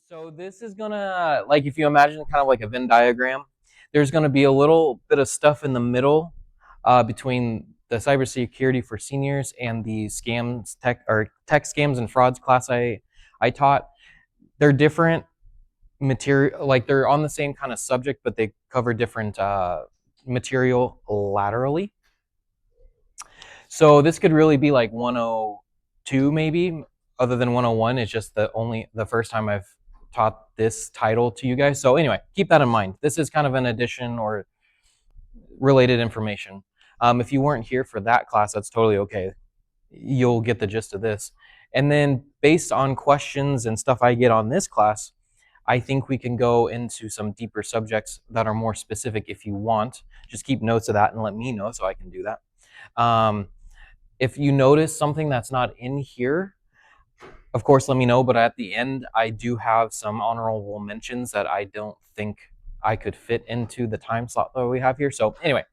So this is gonna, like, if you imagine kind of like a Venn diagram, there's gonna be a little bit of stuff in the middle between the cybersecurity for seniors and the scams, tech scams and frauds class I taught. They're different material, like they're on the same kind of subject, but they cover different material laterally. So this could really be like 102 maybe, other than 101. It's just the first time I've taught this title to you guys. So anyway, keep that in mind. This is kind of an addition or related information. If you weren't here for that class, that's totally okay. You'll get the gist of this. And then based on questions and stuff I get on this class, I think we can go into some deeper subjects that are more specific if you want. Just keep notes of that and let me know so I can do that. If you notice something that's not in here, of course, let me know. But at the end, I do have some honorable mentions that I don't think I could fit into the time slot that we have here. So anyway,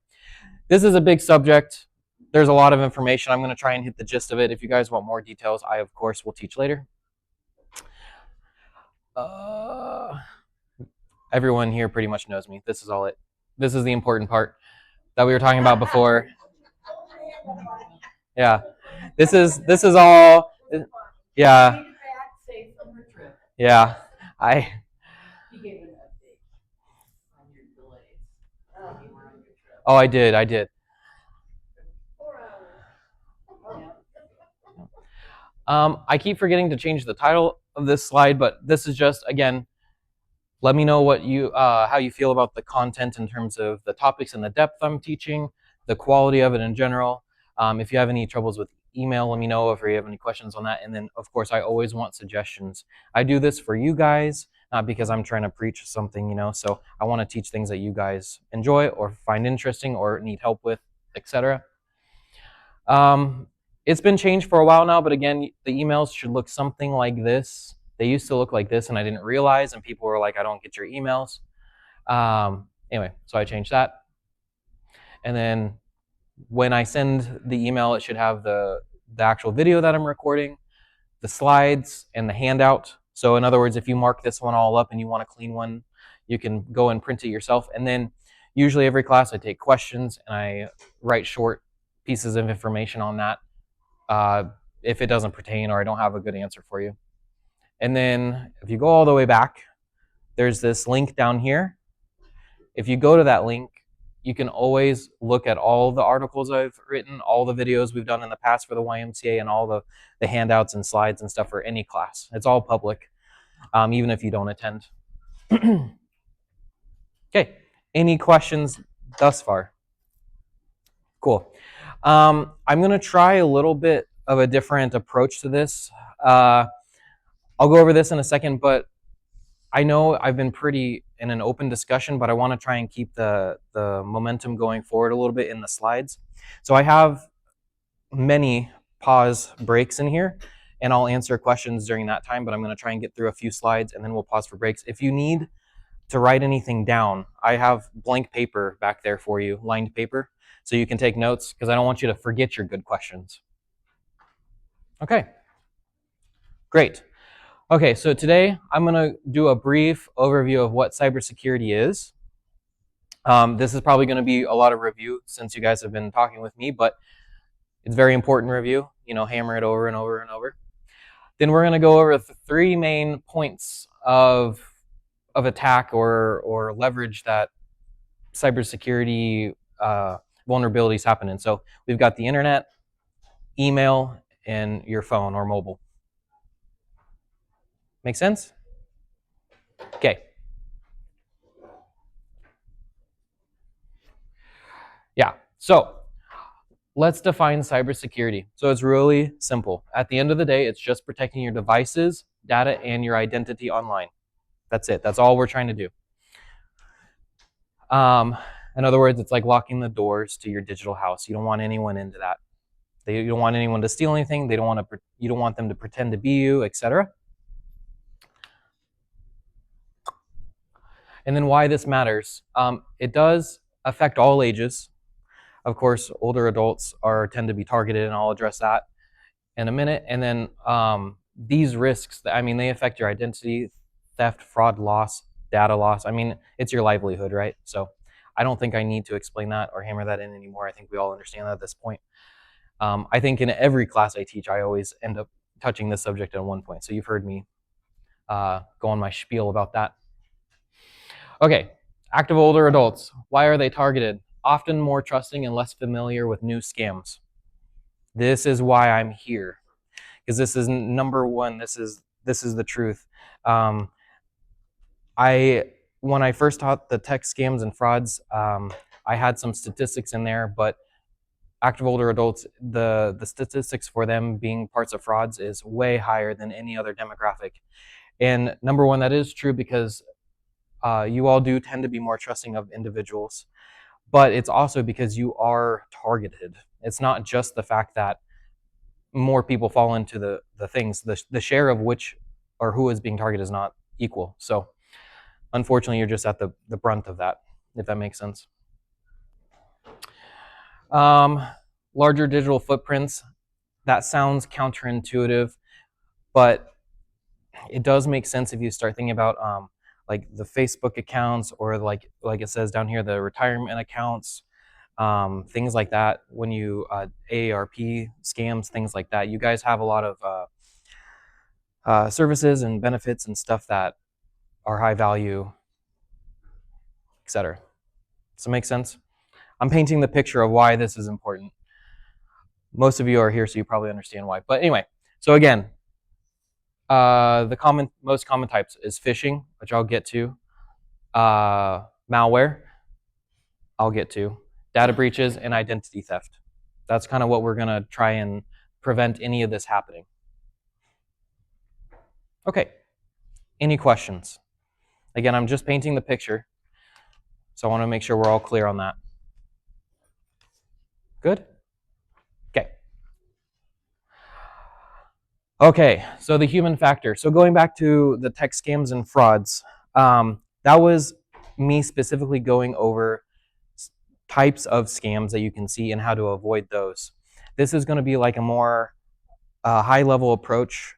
this is a big subject. There's a lot of information. I'm going to try and hit the gist of it. If you guys want more details, I, of course, will teach later. Everyone here pretty much knows me. This is all it. This is the important part that we were talking about before. Yeah, this is all. Yeah, yeah. He gave an update on your delays. Oh, I did. I keep forgetting to change the title of this slide, but this is just, again, let me know what how you feel about the content in terms of the topics and the depth I'm teaching, the quality of it in general. If you have any troubles with email, let me know if you have any questions on that. And then, of course, I always want suggestions. I do this for you guys, not because I'm trying to preach something, so I want to teach things that you guys enjoy or find interesting or need help with, etc. It's been changed for a while now, but again, the emails should look something like this. They used to look like this, and I didn't realize, and people were like, I don't get your emails. Anyway, so I changed that. And then when I send the email, it should have the actual video that I'm recording, the slides, and the handout. So in other words, if you mark this one all up and you want a clean one, you can go and print it yourself. And then usually every class I take questions and I write short pieces of information on that if it doesn't pertain or I don't have a good answer for you. And then if you go all the way back, there's this link down here. If you go to that link, you can always look at all the articles I've written, all the videos we've done in the past for the YMCA, and all the handouts and slides and stuff for any class. It's all public, even if you don't attend. Okay, any questions thus far? Cool. I'm going to try a little bit of a different approach to this. I'll go over this in a second, but I know I've been pretty in an open discussion, but I want to try and keep the momentum going forward a little bit in the slides. So I have many pause breaks in here, and I'll answer questions during that time, but I'm going to try and get through a few slides, and then we'll pause for breaks. If you need to write anything down, I have blank paper back there for you, lined paper, so you can take notes, because I don't want you to forget your good questions. Okay, great. Okay, so today I'm going to do a brief overview of what cybersecurity is. This is probably going to be a lot of review since you guys have been talking with me, but it's very important review. Hammer it over and over and over. Then we're going to go over the three main points of attack or leverage that cybersecurity vulnerabilities happen in. So we've got the internet, email, and your phone or mobile. Make sense? Okay. Yeah, so let's define cybersecurity. So it's really simple. At the end of the day, it's just protecting your devices, data, and your identity online. That's it. That's all we're trying to do. In other words, it's like locking the doors to your digital house. You don't want anyone into that. You don't want anyone to steal anything. You don't want them to pretend to be you, etc. And then why this matters. It does affect all ages. Of course, older adults tend to be targeted, and I'll address that in a minute. And then these risks, they affect your identity theft, fraud, loss, data loss. I mean, it's your livelihood, right? So I don't think I need to explain that or hammer that in anymore. I think we all understand that at this point. I think in every class I teach, I always end up touching this subject at one point. So you've heard me go on my spiel about that. Okay, active older adults. Why are they targeted? Often more trusting and less familiar with new scams. This is why I'm here, because this is number one. This is the truth. I when I first taught the tech scams and frauds, I had some statistics in there, but active older adults, the statistics for them being parts of frauds is way higher than any other demographic. And number one, that is true because you all do tend to be more trusting of individuals, but it's also because you are targeted. It's not just the fact that more people fall into the things. The share of which or who is being targeted is not equal. So unfortunately, you're just at the brunt of that, if that makes sense. Larger digital footprints. That sounds counterintuitive, but it does make sense if you start thinking about like the Facebook accounts or like it says down here, the retirement accounts, things like that. When you AARP scams, things like that. You guys have a lot of services and benefits and stuff that are high value, etc. Does it make sense? I'm painting the picture of why this is important. Most of you are here, so you probably understand why. But anyway, so again, the most common types is phishing, which I'll get to, malware, I'll get to, data breaches, and identity theft. That's kind of what we're going to try and prevent any of this happening. Okay, any questions? Again, I'm just painting the picture, so I want to make sure we're all clear on that. Good? Okay. Okay, so the human factor. So going back to the tech scams and frauds, that was me specifically going over types of scams that you can see and how to avoid those. This is going to be like a more high-level approach.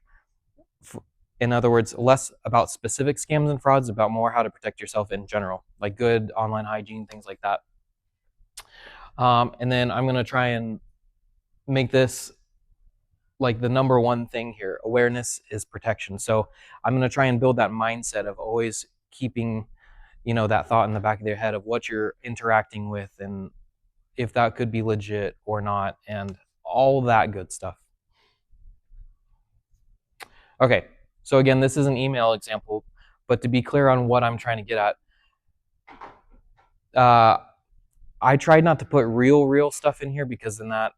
In other words, less about specific scams and frauds, about more how to protect yourself in general, like good online hygiene, things like that. And then I'm going to try and make this like the number one thing here. Awareness is protection. So I'm going to try and build that mindset of always keeping, that thought in the back of their head of what you're interacting with and if that could be legit or not and all that good stuff. Okay, so again, this is an email example, but to be clear on what I'm trying to get at, I tried not to put real stuff in here because then I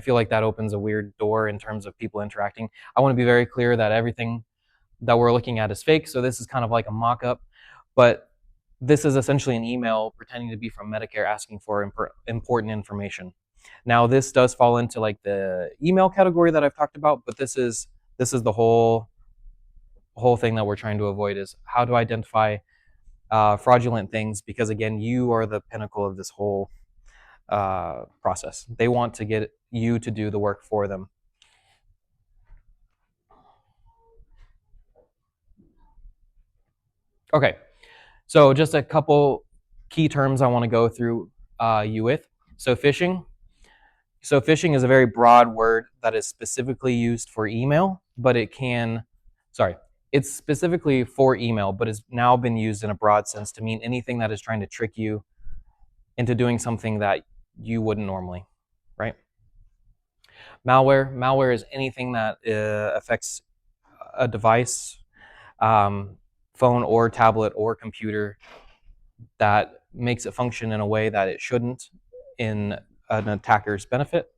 feel like that opens a weird door in terms of people interacting. I want to be very clear that everything that we're looking at is fake, so this is kind of like a mock-up, but this is essentially an email pretending to be from Medicare asking for important information. Now, this does fall into like the email category that I've talked about, but this is the whole thing that we're trying to avoid is how to identify fraudulent things, because again, you are the pinnacle of this whole process. They want to get you to do the work for them. Okay, so just a couple key terms I want to go through you with. So phishing. So phishing is a very broad word that is specifically used for email, but it's specifically for email, but has now been used in a broad sense to mean anything that is trying to trick you into doing something that you wouldn't normally, right? Malware is anything that affects a device, phone or tablet or computer, that makes it function in a way that it shouldn't in an attacker's benefit.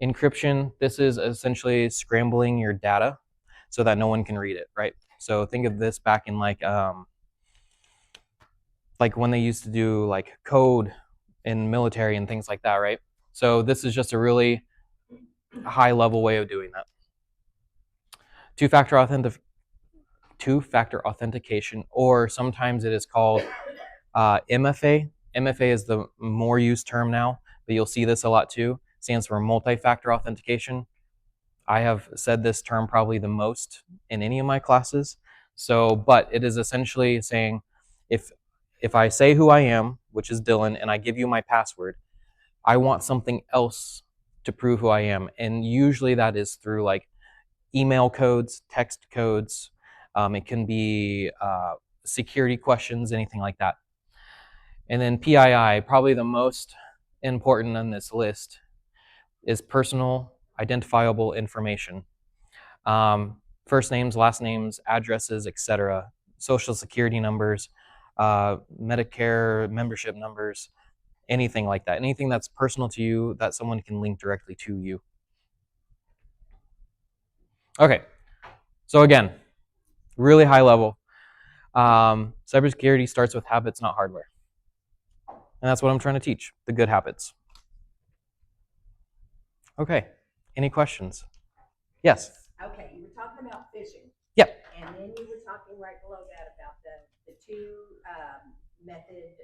Encryption, this is essentially scrambling your data so that no one can read it, right? So think of this back in like when they used to do like code in military and things like that, right? So this is just a really high level way of doing that. Two-factor authentication, or sometimes it is called MFA. MFA is the more used term now, but you'll see this a lot too. It stands for multi-factor authentication. I have said this term probably the most in any of my classes. So, but it is essentially saying if I say who I am, which is Dylan, and I give you my password, I want something else to prove who I am. And usually that is through like email codes, text codes. It can be security questions, anything like that. And then PII, probably the most important on this list, is personal identifiable information. First names, last names, addresses, etc., social security numbers, Medicare membership numbers, anything like that. Anything that's personal to you that someone can link directly to you. Okay, so again, really high level. Cybersecurity starts with habits, not hardware. And that's what I'm trying to teach, the good habits. Okay, any questions? Yes. Okay, you were talking about phishing. Yep. And then you were talking right below that about the two method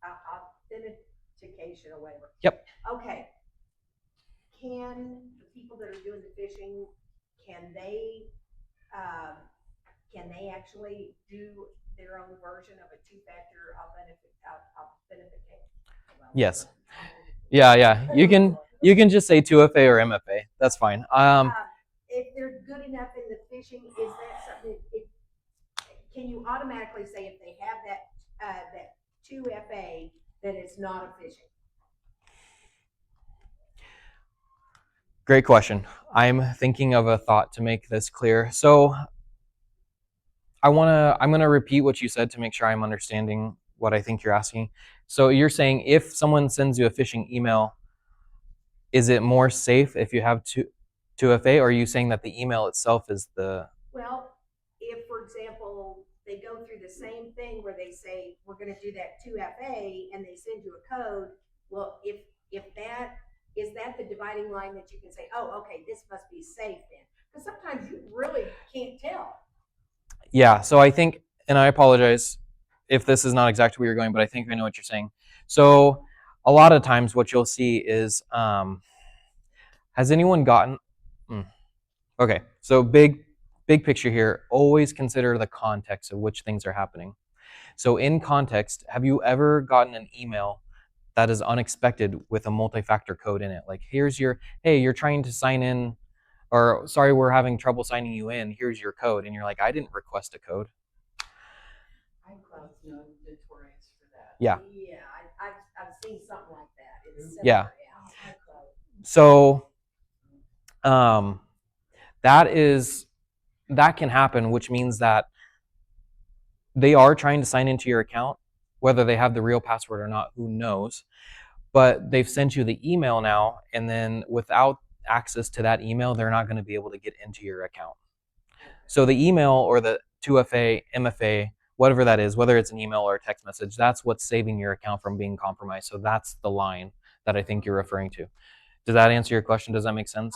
authentication or whatever. Yep. Okay. Can the people that are doing the phishing, can they actually do their own version of a two-factor authentication? Yes. Yeah. You can just say 2FA or MFA. That's fine. If they're good enough in the phishing, is that something? Can you automatically say if they have that 2FA that it's not a phishing? Great question. I'm thinking of a thought to make this clear. So I'm gonna repeat what you said to make sure I'm understanding what I think you're asking. So you're saying if someone sends you a phishing email, is it more safe if you have 2FA, or are you saying that the email itself is the? Well, if, for example, they go through the same thing where they say, we're gonna do that 2FA, and they send you a code, well, if that, is that the dividing line that you can say, oh, okay, this must be safe then? Because sometimes you really can't tell. Yeah, so I think, and I apologize if this is not exactly where you're going, but I think I know what you're saying. So a lot of times what you'll see is, has anyone gotten, okay, so big picture here, always consider the context of which things are happening. So in context, have you ever gotten an email that is unexpected with a multi-factor code in it? Like, hey, you're trying to sign in, or sorry, we're having trouble signing you in. Here's your code. And you're like, I didn't request a code. iCloud's notorious for that. Yeah. Yeah, I've seen something like that. It's similar, Yeah. iCloud. So that can happen, which means that they are trying to sign into your account, whether they have the real password or not, who knows. But they've sent you the email now, and then without access to that email, they're not going to be able to get into your account. So the email or the 2FA, MFA, whatever that is, whether it's an email or a text message, that's what's saving your account from being compromised. So that's the line that I think you're referring to. Does that answer your question? Does that make sense?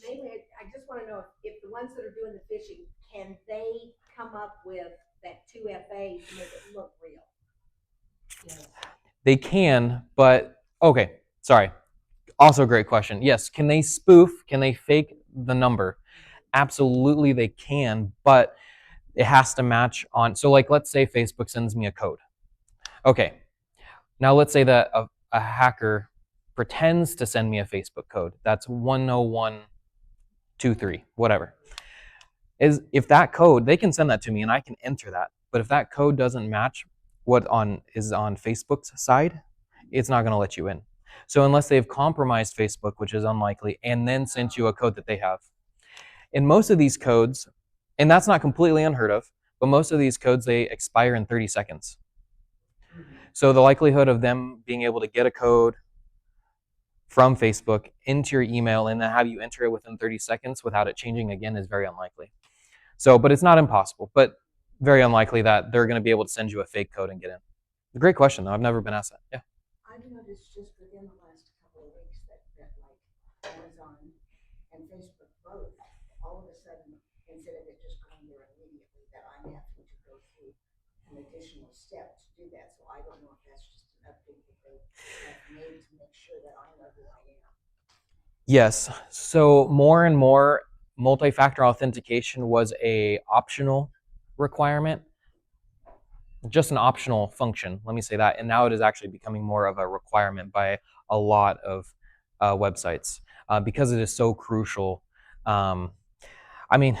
Mainly, I just want to know if the ones that are doing the phishing, can they come up with that 2FA to make it look real? Yes. They can, but okay, sorry. Also, great question. Yes, can they spoof? Can they fake the number? Absolutely, they can, but it has to match on. So, like, let's say Facebook sends me a code. Okay, now let's say that a hacker pretends to send me a Facebook code. That's 10123, whatever. If that code, they can send that to me and I can enter that. But if that code doesn't match what is on Facebook's side, it's not going to let you in. So unless they've compromised Facebook, which is unlikely, and then sent you a code that they have. In most of these codes, and that's not completely unheard of, but most of these codes, they expire in 30 seconds. So the likelihood of them being able to get a code from Facebook into your email and then have you enter it within 30 seconds without it changing again is very unlikely. So, but it's not impossible, but very unlikely that they're going to be able to send you a fake code and get in. Great question, though. I've never been asked that. Yeah. I've noticed just within the last couple of weeks that like Amazon and Facebook both, all of a sudden, instead of it just going there immediately, that I'm having to go through an additional step to do that. So I don't know if that's just an update that they have made to make sure that I know who I am. Yes. So more and more, multi-factor authentication was a optional requirement, just an optional function, let me say that, and now it is actually becoming more of a requirement by a lot of websites because it is so crucial. Um, I mean,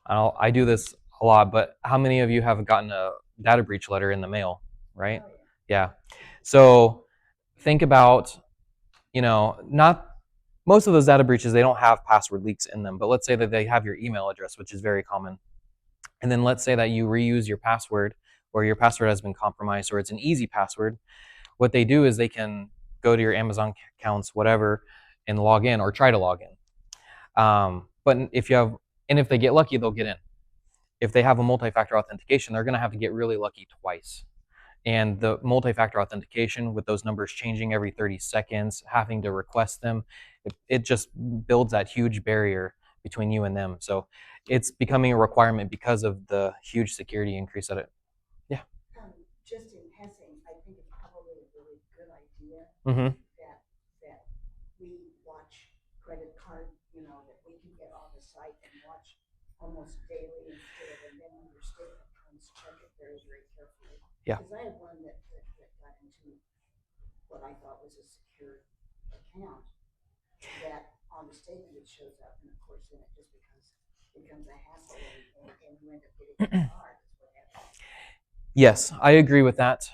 I do this a lot, but how many of you have gotten a data breach letter in the mail, right? Oh, Yeah. So think about, not most of those data breaches, they don't have password leaks in them, but let's say that they have your email address, which is very common. And then let's say that you reuse your password, or your password has been compromised, or it's an easy password. What they do is they can go to your Amazon accounts, whatever, and log in or try to log in. But if they get lucky, they'll get in. If they have a multi-factor authentication, they're going to have to get really lucky twice. And the multi-factor authentication, with those numbers changing every 30 seconds, having to request them, it just builds that huge barrier between you and them. So it's becoming a requirement because of the huge security increase that it. Yeah. just in passing, I think it's probably a really good idea Mm-hmm. that that we watch credit card, that we can get on the site and watch almost daily instead of, and then when your statement comes, check it very, very carefully. Yeah. Because I had one that got into what I thought was a secure account, that on the statement it shows up, and of course then it just becomes a hassle, and you end up getting a card. Is what happens. Yes, I agree with that.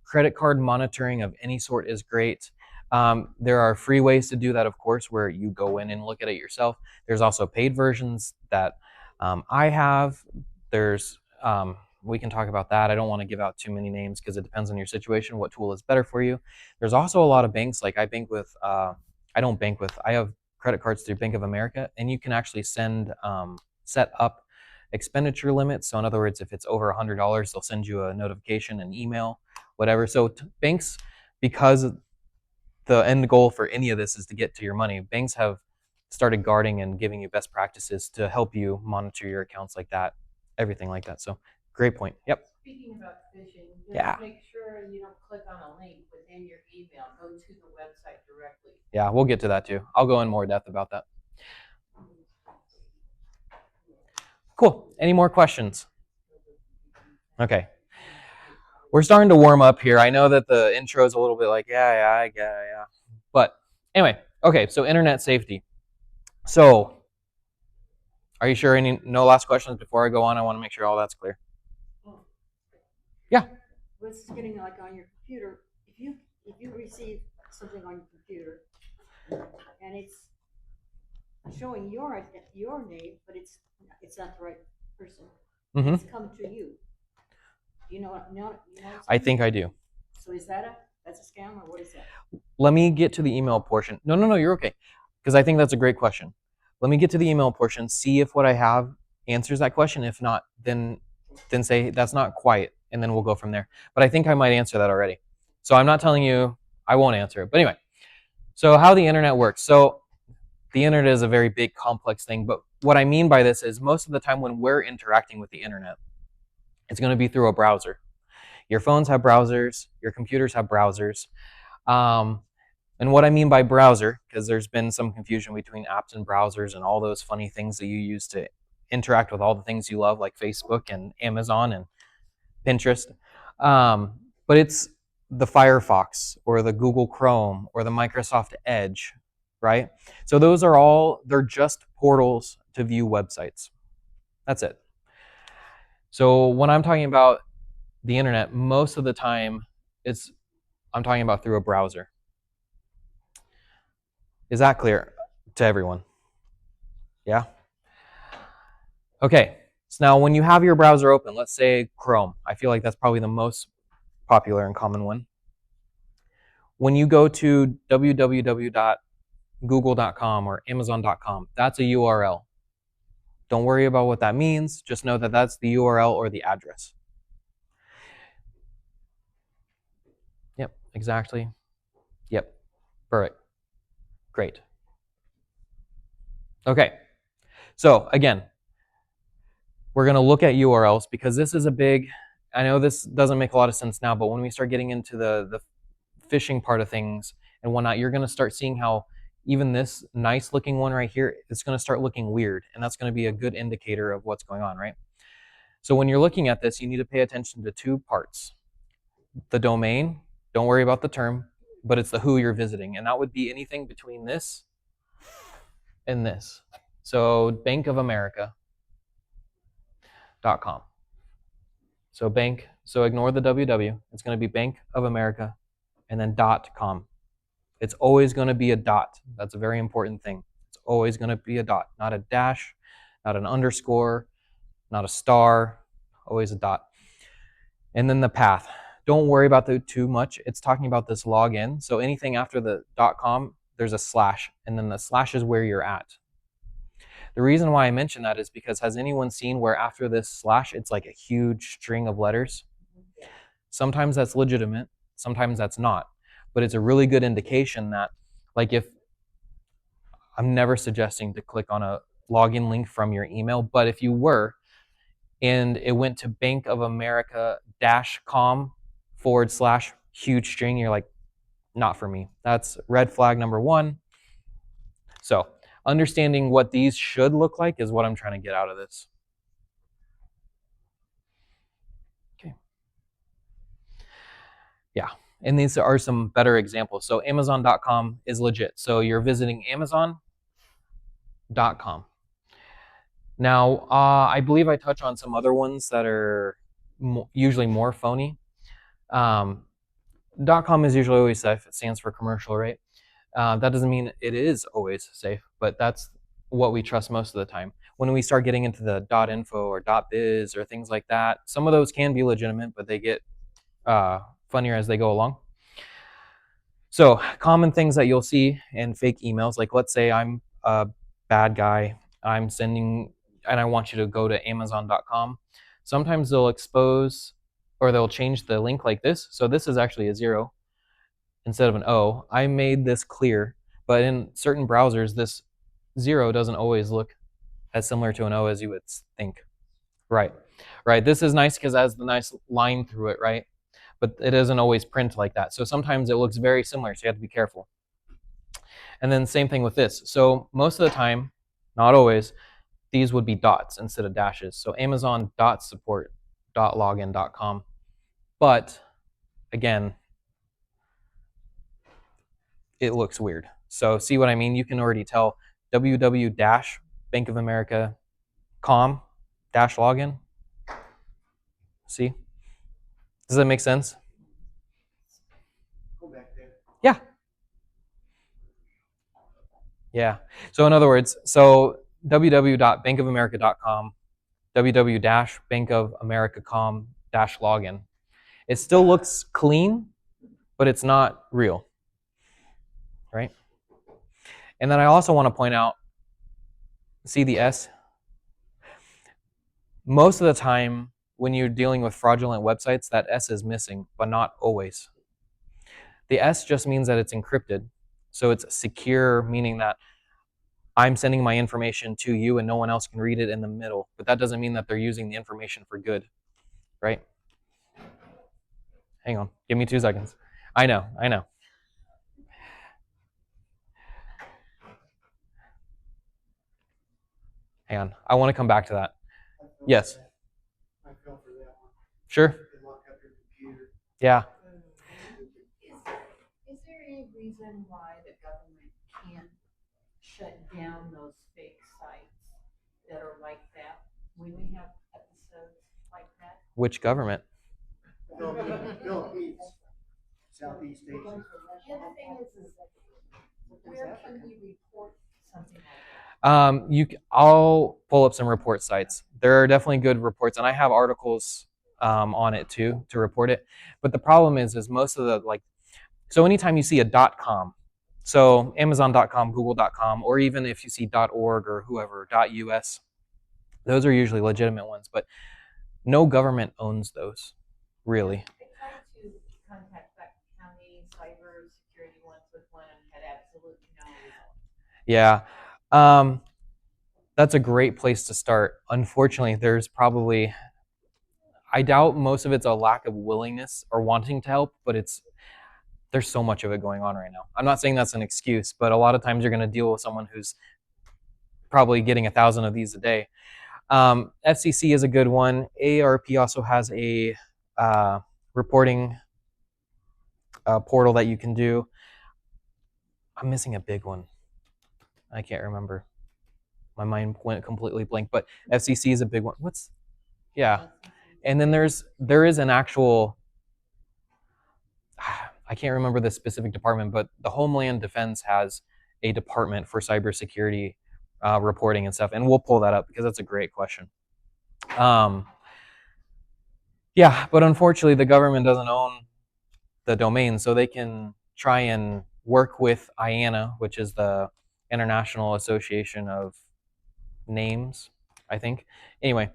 Credit card monitoring of any sort is great. There are free ways to do that, of course, where you go in and look at it yourself. There's also paid versions that I have. There's we can talk about that. I don't want to give out too many names because it depends on your situation, what tool is better for you. There's also a lot of banks, like I bank with. I don't bank with. I have credit cards through Bank of America, and you can actually set up expenditure limits. So in other words, if it's over $100, they'll send you a notification, an email, whatever. So banks, because the end goal for any of this is to get to your money, banks have started guarding and giving you best practices to help you monitor your accounts like that, everything like that. So great point. Yep. Speaking about phishing, just Yeah. make sure you don't click on a link within your email. Go to the website directly. Yeah, we'll get to that too. I'll go in more depth about that. Cool. Any more questions? Okay. We're starting to warm up here. I know that the intro is a little bit like, yeah, I get it, yeah. But anyway, okay, so internet safety. So, are you sure? No last questions before I go on? I want to make sure all that's clear. Yeah. What's getting like on your computer, if you receive something on your computer and it's showing your name, but it's not the right person. Mm-hmm. It's come to you. Do you know what? I think I do. So that's a scam, or what is that? Let me get to the email portion. No, you're okay. Because I think that's a great question. Let me get to the email portion, see if what I have answers that question. If not, then say that's not quite, and then we'll go from there. But I think I might answer that already. So I'm not telling you I won't answer it. But anyway, so how the internet works. So the internet is a very big, complex thing. But what I mean by this is most of the time when we're interacting with the internet, it's going to be through a browser. Your phones have browsers. Your computers have browsers. And what I mean by browser, because there's been some confusion between apps and browsers and all those funny things that you use to interact with all the things you love, like Facebook and Amazon and Pinterest. But it's the Firefox or the Google Chrome or the Microsoft Edge, right? So those are they're just portals to view websites. That's it. So when I'm talking about the internet, most of the time I'm talking about through a browser. Is that clear to everyone? Yeah? Okay. So now when you have your browser open, let's say Chrome, I feel like that's probably the most popular and common one. When you go to www.google.com or amazon.com, that's a URL. Don't worry about what that means. Just know that that's the URL or the address. Yep, exactly. Yep, perfect. Great. Okay, so again, we're going to look at URLs because this is I know this doesn't make a lot of sense now, but when we start getting into the phishing part of things and whatnot, you're going to start seeing how even this nice looking one right here, it's going to start looking weird, and that's going to be a good indicator of what's going on, right? So when you're looking at this, you need to pay attention to two parts. The domain, don't worry about the term, but it's the who you're visiting, and that would be anything between this and this. So bankofamerica.com. So bank, so ignore the www. It's going to be Bank of America and then .com. It's always going to be a dot. That's a very important thing. It's always going to be a dot, not a dash, not an underscore, not a star, always a dot. And then the path. Don't worry about that too much. It's talking about this login. So anything after the .com, there's a slash, and then the slash is where you're at. The reason why I mention that is because has anyone seen where after this slash, it's like a huge string of letters? Sometimes that's legitimate, sometimes that's not. But it's a really good indication that, like, if I'm never suggesting to click on a login link from your email, but if you were, and it went to bankofamerica-com / huge string, you're like, not for me. That's red flag number one. So understanding what these should look like is what I'm trying to get out of this. Okay. Yeah, and these are some better examples. So Amazon.com is legit. So you're visiting Amazon.com. Now, I believe I touch on some other ones that are usually more phony. .com is usually always safe. It stands for commercial, right? That doesn't mean it is always safe, but that's what we trust most of the time. When we start getting into the .info or .biz or things like that, some of those can be legitimate, but they get funnier as they go along. So common things that you'll see in fake emails, like let's say I'm a bad guy, I'm sending, and I want you to go to Amazon.com. Sometimes they'll expose or they'll change the link like this. So this is actually a 0 instead of an O. I made this clear, but in certain browsers, this 0 doesn't always look as similar to an O as you would think. Right. This is nice because it has the nice line through it, right? But it doesn't always print like that. So sometimes it looks very similar, so you have to be careful. And then same thing with this. So most of the time, not always, these would be dots instead of dashes. So Amazon.support.login.com. But again, it looks weird. So see what I mean? You can already tell www.bankofamerica.com-login. See? Does that make sense? Go back there. Yeah. Yeah. So in other words, so www.bankofamerica.com, www-bankofamerica.com-login. It still looks clean, but it's not real, right? And then I also want to point out, see the S? Most of the time, when you're dealing with fraudulent websites, that S is missing, but not always. The S just means that it's encrypted. So it's secure, meaning that I'm sending my information to you and no one else can read it in the middle. But that doesn't mean that they're using the information for good, right? Hang on, give me 2 seconds. I know. Hang on, I want to come back to that. Yes. I fell for that one. Sure. You can lock up your computer. Yeah. Is there any reason why the government can't shut down those fake sites that are like that when we have episodes like that? Which government? Philippines, Southeast Asia. The other thing is where can we report something like that? I'll pull up some report sites. There are definitely good reports, and I have articles on it too to report it. But the problem is most of the so anytime you see a .com, so Amazon.com, Google.com, or even if you see .org or whoever .us, those are usually legitimate ones. But no government owns those, really. I tried to contact that county cybersecurity once with one and had absolutely no result. Yeah. That's a great place to start. Unfortunately, there's probably, I doubt most of it's a lack of willingness or wanting to help, but it's There's so much of it going on right now. I'm not saying that's an excuse, but a lot of times you're going to deal with someone who's probably getting 1,000 of these a day. FCC is a good one. AARP also has a reporting portal that you can do. I'm missing a big one. I can't remember. My mind went completely blank, but FCC is a big one. Yeah. And then there is an actual, I can't remember the specific department, but the Homeland Defense has a department for cybersecurity reporting and stuff. And we'll pull that up because that's a great question. Yeah, but unfortunately the government doesn't own the domain, so they can try and work with IANA, which is the International Association of Names, I think. Anyway,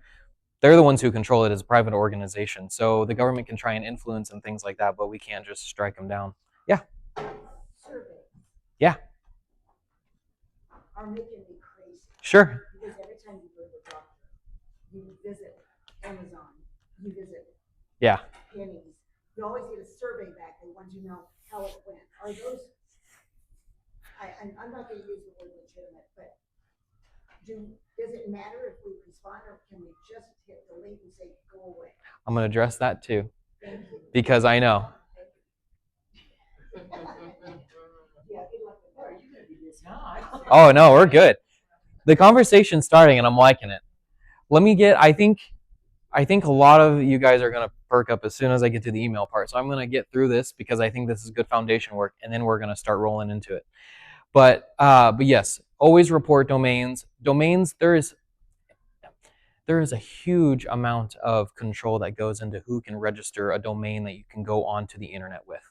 they're the ones who control it as a private organization. So the government can try and influence and things like that, but we can't just strike them down. Yeah. Surveys Yeah. are making me crazy. Sure. Because every time you go to the doctor, you visit Amazon, you visit Yeah. Pennies, you always get a survey back. They want to know how it went. Are those? I'm not going to use the word legitimate, but does it matter if we respond, or can we just hit delete and say go away? I'm going to address that too, Thank you. because I know. Yeah, good luck with that. You gotta do this. No, I. Oh no, we're good. The conversation's starting and I'm liking it. I think a lot of you guys are going to perk up as soon as I get to the email part. So I'm going to get through this because I think this is good foundation work, and then we're going to start rolling into it. But yes, always report domains. Domains, there is a huge amount of control that goes into who can register a domain that you can go onto the internet with.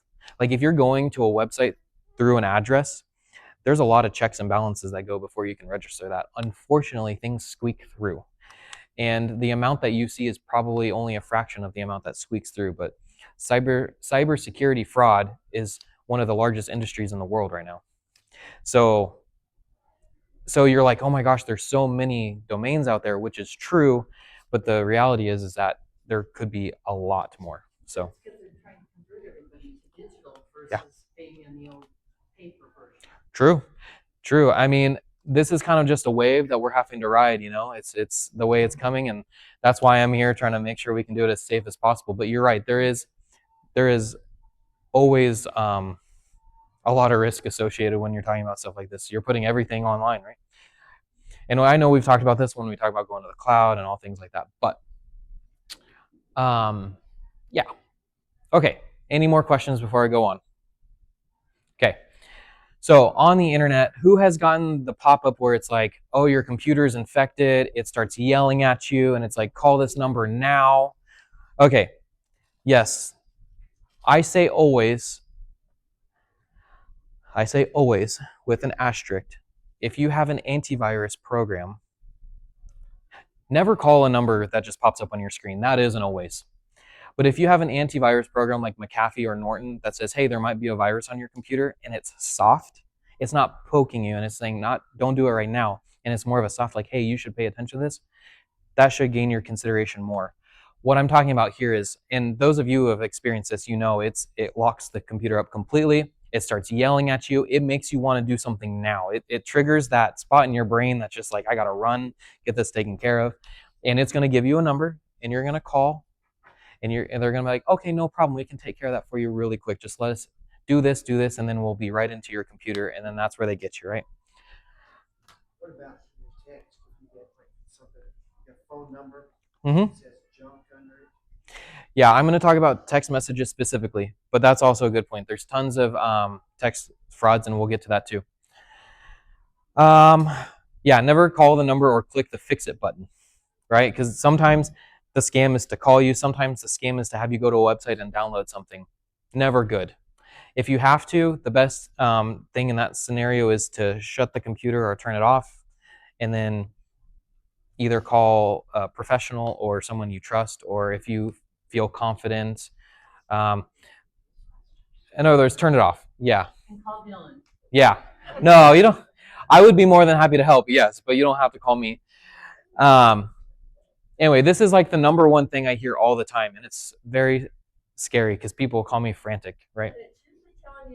Like if you're going to a website through an address, there's a lot of checks and balances that go before you can register that. Unfortunately, things squeak through. And the amount that you see is probably only a fraction of the amount that squeaks through. But cybersecurity fraud is one of the largest industries in the world right now. So you're like, oh my gosh, there's so many domains out there, which is true. But the reality is that there could be a lot more. So Because they're trying to convert everybody to digital Yeah. versus being in the old paper version. True. I mean, this is kind of just a wave that we're having to ride, you know. It's the way it's coming, and that's why I'm here trying to make sure we can do it as safe as possible. But you're right, there is always a lot of risk associated when you're talking about stuff like this. You're putting everything online, right? And I know we've talked about this when we talk about going to the cloud and all things like that. But yeah. Okay. Any more questions before I go on? Okay. So on the internet, who has gotten the pop-up where it's like, oh, your computer's infected, it starts yelling at you, and it's like, call this number now? Okay, yes. I say always with an asterisk. If you have an antivirus program, never call a number that just pops up on your screen. That isn't always. But if you have an antivirus program like McAfee or Norton that says, hey, there might be a virus on your computer, and it's soft, it's not poking you and it's saying don't do it right now, and it's more of a soft like, hey, you should pay attention to this, that should gain your consideration more. What I'm talking about here is, and those of you who have experienced this, you know, it locks the computer up completely. It starts yelling at you. It makes you want to do something now. It triggers that spot in your brain that's just like, I got to run, get this taken care of. And it's going to give you a number, and you're going to call, and they're going to be like, okay, no problem. We can take care of that for you really quick. Just let us do this, and then we'll be right into your computer. And then that's where they get you, right? What about your text? If you get like something, your phone number, Mm-hmm. it says junk under it. Yeah, I'm going to talk about text messages specifically, but that's also a good point. There's tons of text frauds, and we'll get to that too. Yeah, never call the number or click the fix it button, right? Because sometimes the scam is to call you. Sometimes the scam is to have you go to a website and download something. Never good. If you have to, the best thing in that scenario is to shut the computer or turn it off, and then either call a professional or someone you trust, or if you feel confident. In other words, turn it off. Yeah. And call Dylan. Yeah. No, you don't. I would be more than happy to help, yes, but you don't have to call me. Anyway, this is like the number one thing I hear all the time, and it's very scary because people call me frantic, right? But it's usually telling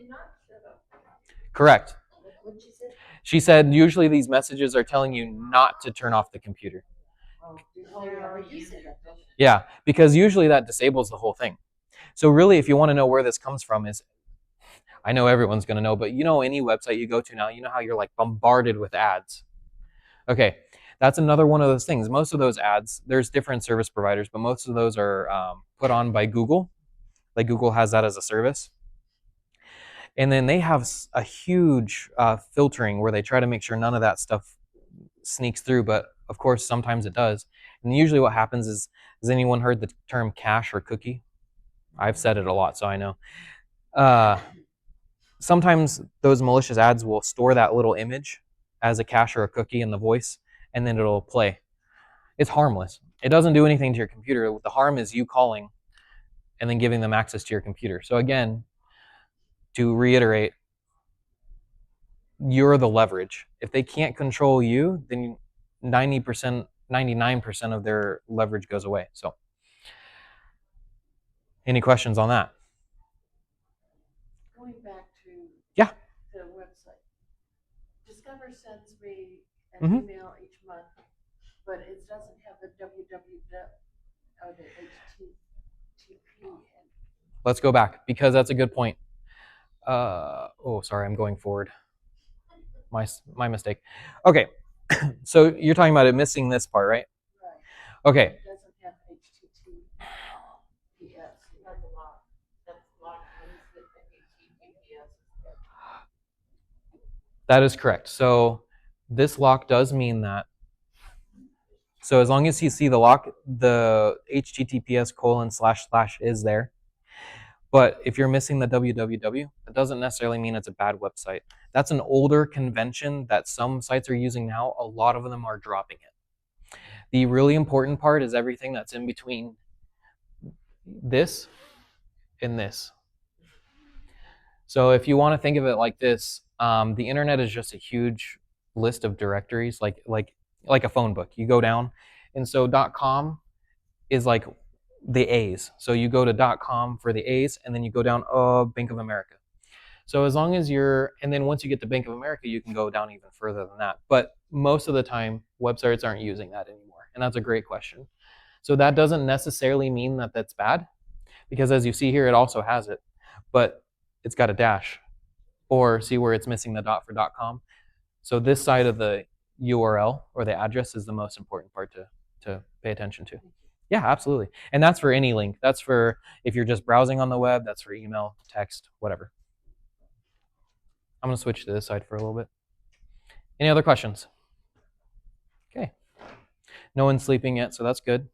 Correct. What did she say? She said usually these messages are telling you not to turn off the computer. Oh, They yeah, already you said that. answered. Yeah, because usually that disables the whole thing. So really, if you want to know where this comes from, is I know everyone's going to know, but you know, any website you go to now, you know how you're like bombarded with ads. Okay, that's another one of those things. Most of those ads, there's different service providers, but most of those are put on by Google. Like Google has that as a service. And then they have a huge filtering where they try to make sure none of that stuff sneaks through, but of course, sometimes it does. And usually what happens is, has anyone heard the term cache or cookie? I've said it a lot, so I know. Sometimes those malicious ads will store that little image as a cache or a cookie in the voice, and then it'll play. It's harmless. It doesn't do anything to your computer. The harm is you calling and then giving them access to your computer. So again, to reiterate, you're the leverage. If they can't control you, then 90%, 99% of their leverage goes away. So any questions on that? Going back to Yeah. the website, Discover sends me an Mhm. email each month, but it doesn't have the www or the HTTP. Let's go back because that's a good point. Sorry, I'm going forward. My mistake. Okay, so you're talking about it missing this part, right? Right. Okay. It doesn't have HTTPS. That's a lot. That's locked. What is it? The HTTPS. That is correct. So this lock does mean that. So as long as you see the lock, the HTTPS:// is there. But if you're missing the www, that doesn't necessarily mean it's a bad website. That's an older convention that some sites are using now. A lot of them are dropping it. The really important part is everything that's in between this and this. So if you want to think of it like this, the internet is just a huge list of directories, like a phone book. You go down, and so .com is like the A's. So you go to .com for the A's, and then you go down Bank of America. So as long as and then once you get to Bank of America, you can go down even further than that. But most of the time, websites aren't using that anymore, and that's a great question. So that doesn't necessarily mean that that's bad, because as you see here, it also has it, but it's got a dash, or see where it's missing the dot for .com. So this side of the URL or the address is the most important part to pay attention to. Yeah, absolutely. And that's for any link. That's for if you're just browsing on the web, that's for email, text, whatever. I'm going to switch to this side for a little bit. Any other questions? Okay. No one's sleeping yet, so that's good.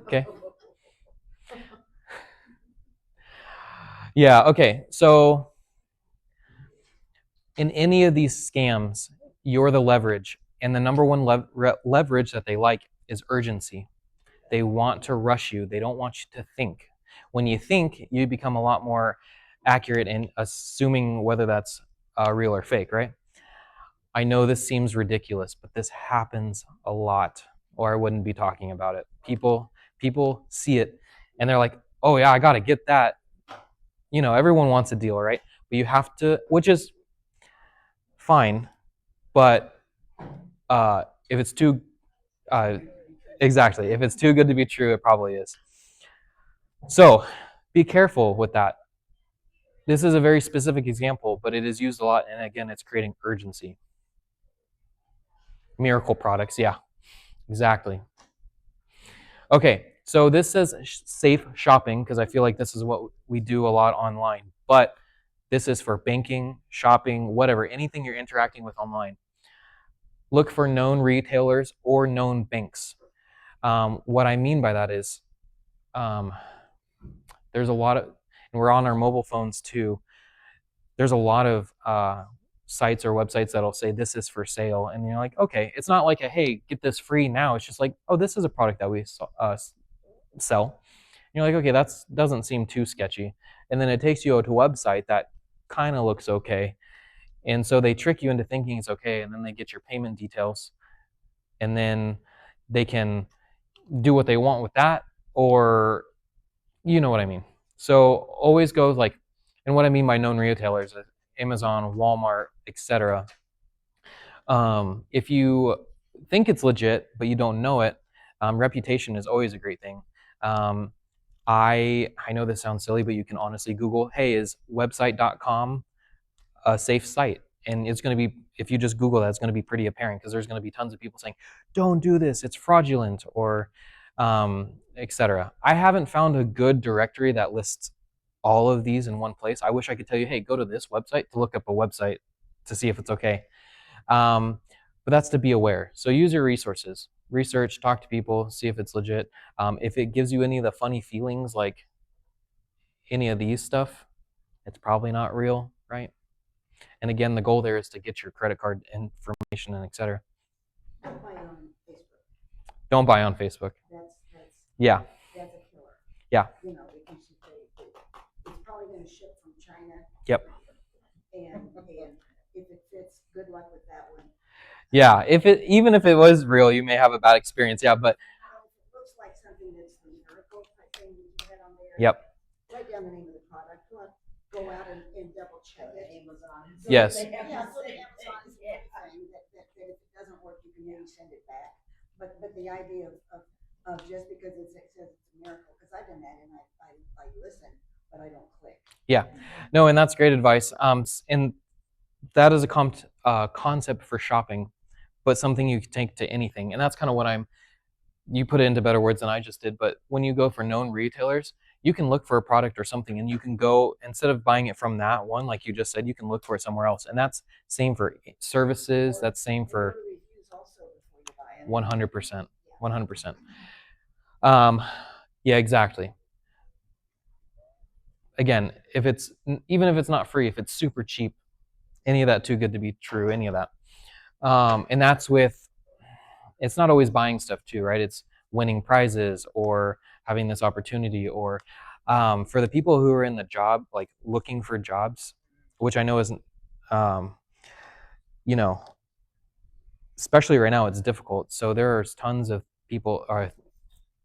Okay. Yeah, okay. So in any of these scams, you're the leverage. And the number one leverage that they like is urgency. They want to rush you. They don't want you to think. When you think, you become a lot more accurate in assuming whether that's real or fake, right? I know this seems ridiculous, but this happens a lot, or I wouldn't be talking about it. People see it and they're like, "Oh yeah, I got to get that." You know, everyone wants a deal, right? But you have to, which is fine, but if it's too exactly, if it's too good to be true, it probably is. So be careful with that. This is a very specific example, but it is used a lot, and again, it's creating urgency. Miracle products, yeah, exactly. Okay, so this says safe shopping because I feel like this is what we do a lot online, but this is for banking, shopping, whatever, anything you're interacting with online. Look for known retailers or known banks. What I mean by that is there's a lot of, and we're on our mobile phones too, there's a lot of sites or websites that'll say this is for sale. And you're like, okay, it's not like a, hey, get this free now. It's just like, oh, this is a product that we sell. And you're like, okay, that doesn't seem too sketchy. And then it takes you to a website that kind of looks okay. And so they trick you into thinking it's okay. And then they get your payment details. And then they can do what they want with that, or you know what I mean. So always go like, and what I mean by known retailers Amazon, Walmart, etc. If you think it's legit but you don't know it, reputation is always a great thing. I know this sounds silly, but you can honestly Google, hey, is website.com a safe site? And it's going to be, if you just Google that, it's going to be pretty apparent, because there's going to be tons of people saying, don't do this, it's fraudulent, or etc. I haven't found a good directory that lists all of these in one place. I wish I could tell you, hey, go to this website to look up a website to see if it's okay. But that's to be aware. So use your resources, research, talk to people, see if it's legit. If it gives you any of the funny feelings, like any of these stuff, it's probably not real, right? And again, the goal there is to get your credit card information and etc. Don't buy on Facebook. Don't buy on Facebook. Yeah. That's a killer. Yeah. You know, because it's probably going to ship from China. Yep. And if it fits, good luck with that one. Yeah. Even if it was real, you may have a bad experience. Yeah, but it looks like something that's the miracle type thing that you had on there. Yep. Write down the name of the product. Go out and double check it. Amazon. Yes. Yeah, so the Amazon is anything that if it doesn't work, you can maybe send it back. But the idea of just because it says it's a miracle, because I've done that and I listen, but I don't click. Yeah. No, and that's great advice. And that is a concept for shopping, but something you can take to anything. And that's kind of what you put it into better words than I just did. But when you go for known retailers, you can look for a product or something, and you can go, instead of buying it from that one, like you just said, you can look for it somewhere else. And that's same for services. That's same for 100%. 100%. Yeah, exactly. Again, even if it's not free, if it's super cheap, any of that too good to be true, any of that. And that's it's not always buying stuff too, right? It's winning prizes or having this opportunity, or for the people who are in the job, like looking for jobs, which I know isn't, you know, especially right now, it's difficult. So there's tons of people,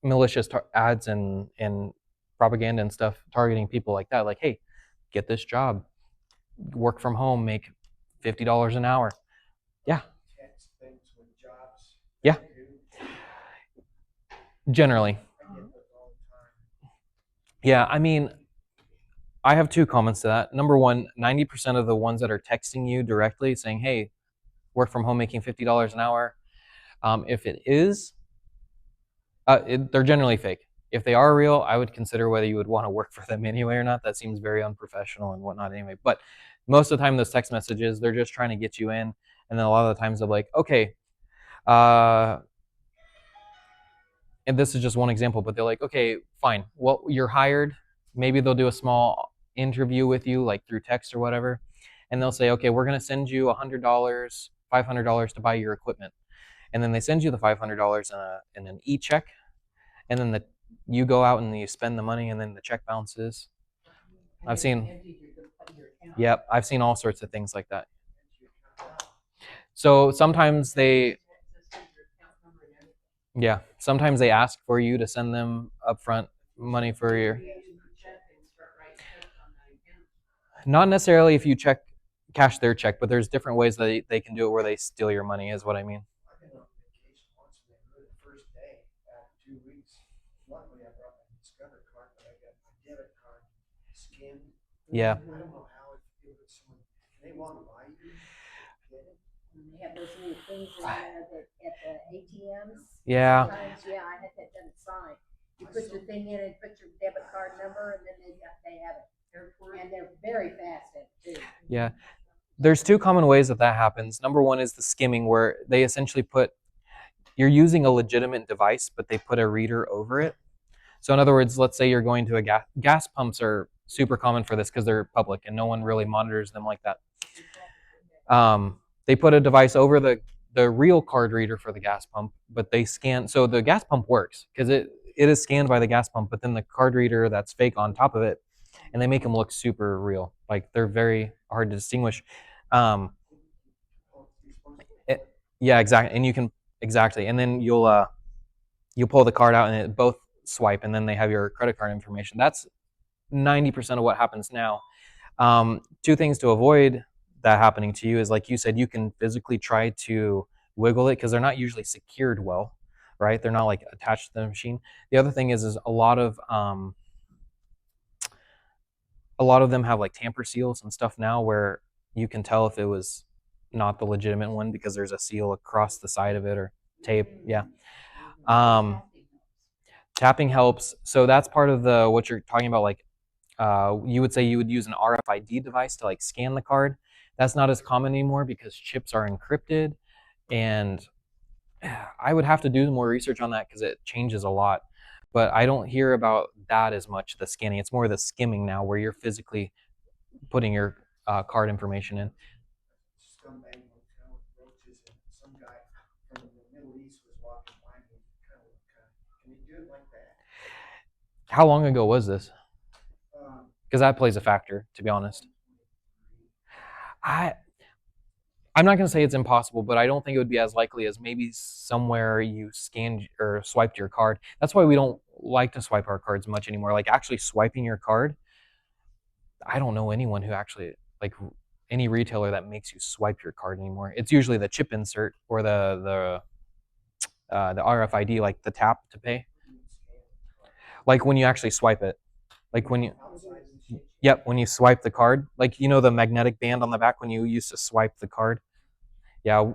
malicious ads and propaganda and stuff targeting people like that. Like, hey, get this job, work from home, make $50 an hour. Yeah. Text things with jobs. Yeah. Generally. I get those all the time. Yeah, I mean, I have two comments to that. Number one, 90% of the ones that are texting you directly saying, hey, work from home making $50 an hour, if it is, they're generally fake. If they are real, I would consider whether you would want to work for them anyway or not. That seems very unprofessional and whatnot anyway. But most of the time, those text messages, they're just trying to get you in. And then a lot of the times they're like, okay, and this is just one example, but they're like, okay, fine. Well, you're hired. Maybe they'll do a small interview with you, like through text or whatever. And they'll say, okay, we're going to send you $100, $500 to buy your equipment. And then they send you the $500 in an e-check. And then you go out and you spend the money, and then the check bounces. I've seen all sorts of things like that. So sometimes sometimes they ask for you to send them upfront money for your. Not necessarily if you cash their check, but there's different ways that they can do it where they steal your money, is what I mean. I've been on vacation once and they were the first day after 2 weeks. Luckily, I brought my Discover card, but I got my debit card skimmed. Yeah. I don't know how it was someone. They want to buy you. Get it? They have those little things at the ATMs. Yeah. Sometimes, I had that done signed. You put your thing in and put your debit card number, and then they have it. And they're very fast at it too. Yeah. There's two common ways that happens. Number one is the skimming, where they essentially you're using a legitimate device, but they put a reader over it. So in other words, let's say you're going to a gas pumps are super common for this because they're public and no one really monitors them like that. They put a device over the real card reader for the gas pump, but they scan. So the gas pump works because it is scanned by the gas pump, but then the card reader that's fake on top of it, and they make them look super real. Like they're very hard to distinguish. Yeah, exactly. And you can and then you'll pull the card out and it both swipe, and then they have your credit card information. That's 90% of what happens now. Two things to avoid that happening to you is, like you said, you can physically try to wiggle it because they're not usually secured well, right? They're not like attached to the machine. The other thing is a lot of them have like tamper seals and stuff now where you can tell if it was not the legitimate one because there's a seal across the side of it or tape. Yeah. Um, tapping helps. So that's part of the what you're talking about. Like you would say you would use an RFID device to like scan the card. That's not as common anymore because chips are encrypted, and I would have to do more research on that because it changes a lot. But I don't hear about that as much. The scanning, it's more the skimming now, where you're physically putting your card information in. Scumbag hotel with roaches, and some guy from the Middle East was walking by me, can you do it like that? How long ago was this? Um, Because that plays a factor, to be honest. I I'm not going to say it's impossible, but I don't think it would be as likely as maybe somewhere you scanned or swiped your card. That's why we don't like to swipe our cards much anymore. Like actually swiping your card, I don't know anyone who actually like any retailer that makes you swipe your card anymore. It's usually the chip insert or the RFID, like the tap to pay. Like when you actually swipe it, like when you yep, when you swipe the card, like you know the magnetic band on the back when you used to swipe the card. Yeah,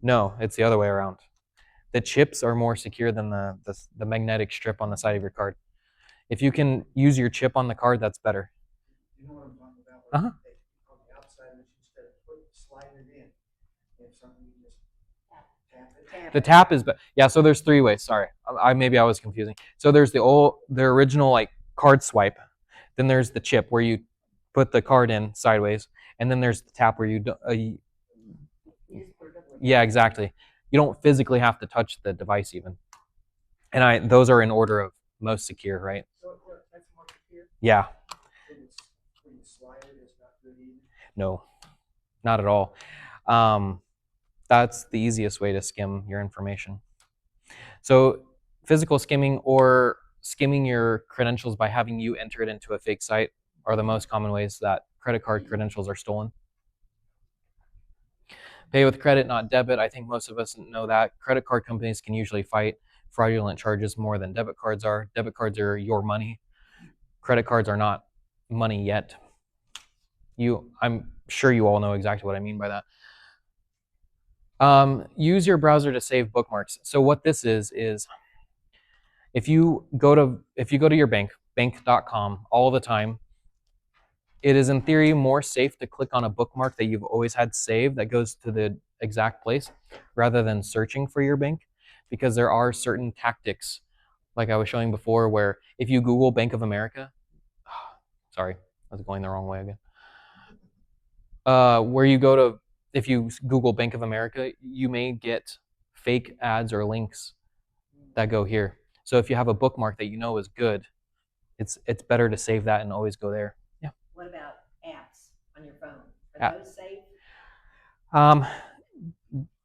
no, it's the other way around. The chips are more secure than the magnetic strip on the side of your card. If you can use your chip on the card, that's better. You know what I'm talking about? Uh-huh. On the outside, instead of sliding it in, if something you just tap it. The tap is, yeah. So there's three ways. Sorry, maybe I was confusing. So there's the original like card swipe. Then there's the chip where you put the card in sideways, and then there's the tap where yeah, exactly. You don't physically have to touch the device even. And those are in order of most secure, right? So that's more secure? Yeah. When you slide it, it's not good either? No, not at all. Um, that's the easiest way to skim your information. So physical skimming or skimming your credentials by having you enter it into a fake site are the most common ways that credit card credentials are stolen. Pay with credit, not debit. I think most of us know that. Credit card companies can usually fight fraudulent charges more than debit cards are. Debit cards are your money. Credit cards are not money yet. I'm sure you all know exactly what I mean by that. Use your browser to save bookmarks. So what this is if you go to your bank, bank.com all the time, it is in theory more safe to click on a bookmark that you've always had saved that goes to the exact place rather than searching for your bank, because there are certain tactics, like I was showing before, where if you Google Bank of America, sorry, I was going the wrong way again. Where you go to, if you Google Bank of America, you may get fake ads or links that go here. So if you have a bookmark that you know is good, it's better to save that and always go there. Yeah. What about apps on your phone? Are App. those safe?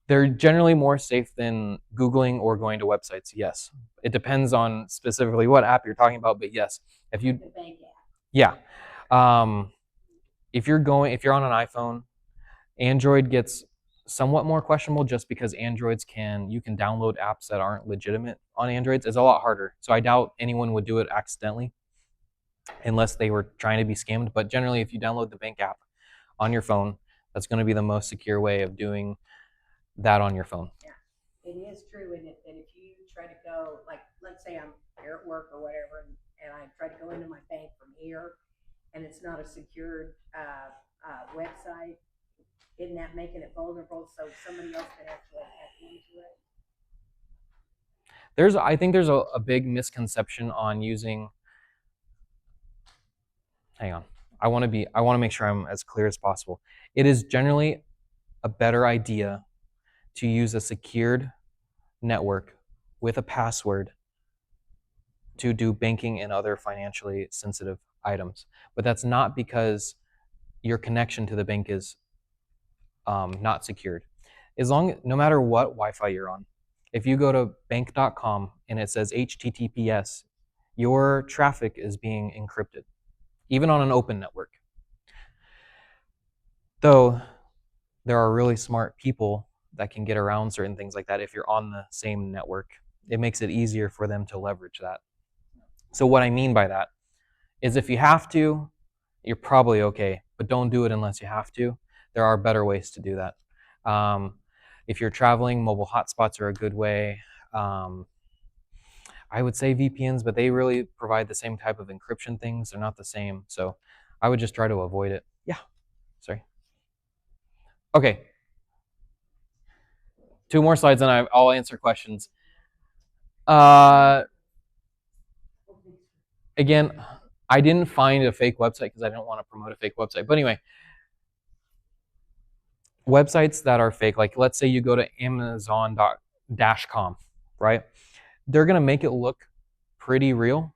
They're generally more safe than Googling or going to websites. Yes, it depends on specifically what app you're talking about, but yes, if you The bank app. yeah, if you're on an iPhone, Android gets somewhat more questionable just because you can download apps that aren't legitimate on Androids. It's a lot harder. So I doubt anyone would do it accidentally unless they were trying to be scammed. But generally, if you download the bank app on your phone, that's going to be the most secure way of doing that on your phone. Yeah, it is true. And if you try to go, like, let's say I'm here at work or whatever, and I try to go into my bank from here, and it's not a secured website, isn't that making it vulnerable so somebody else can actually hack into it? I think there's a big misconception on using. Hang on. I want to make sure I'm as clear as possible. It is generally a better idea to use a secured network with a password to do banking and other financially sensitive items. But that's not because your connection to the bank is not secured. No matter what Wi-Fi you're on, if you go to bank.com and it says HTTPS, your traffic is being encrypted, even on an open network. Though there are really smart people that can get around certain things like that if you're on the same network. It makes it easier for them to leverage that. So what I mean by that is if you have to, you're probably okay, but don't do it unless you have to. There are better ways to do that. If you're traveling, mobile hotspots are a good way. I would say VPNs, but they really provide the same type of encryption things. They're not the same. So I would just try to avoid it. Yeah, sorry. Okay. 2 more slides and I'll answer questions. Again, I didn't find a fake website because I didn't want to promote a fake website. But anyway, websites that are fake, like let's say you go to Amazon.com, right? They're going to make it look pretty real,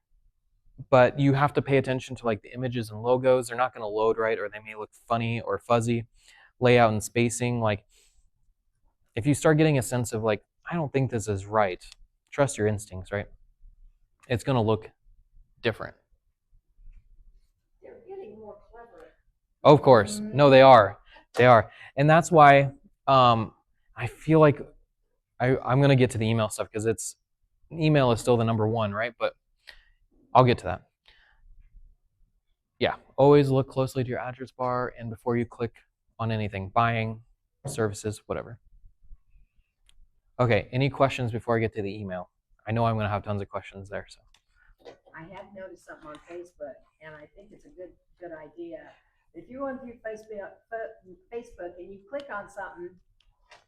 but you have to pay attention to like the images and logos. They're not going to load right, or they may look funny or fuzzy. Layout and spacing, like if you start getting a sense of like, I don't think this is right, trust your instincts, right? It's going to look different. They're getting more clever. Of course. No, they are. They are. And that's why I feel like I'm going to get to the email stuff because email is still the number one, right? But I'll get to that. Yeah, always look closely to your address bar and before you click on anything, buying, services, whatever. Okay, any questions before I get to the email? I know I'm going to have tons of questions there. So I have noticed something on Facebook, and I think it's a good idea. If you're going through Facebook and you click on something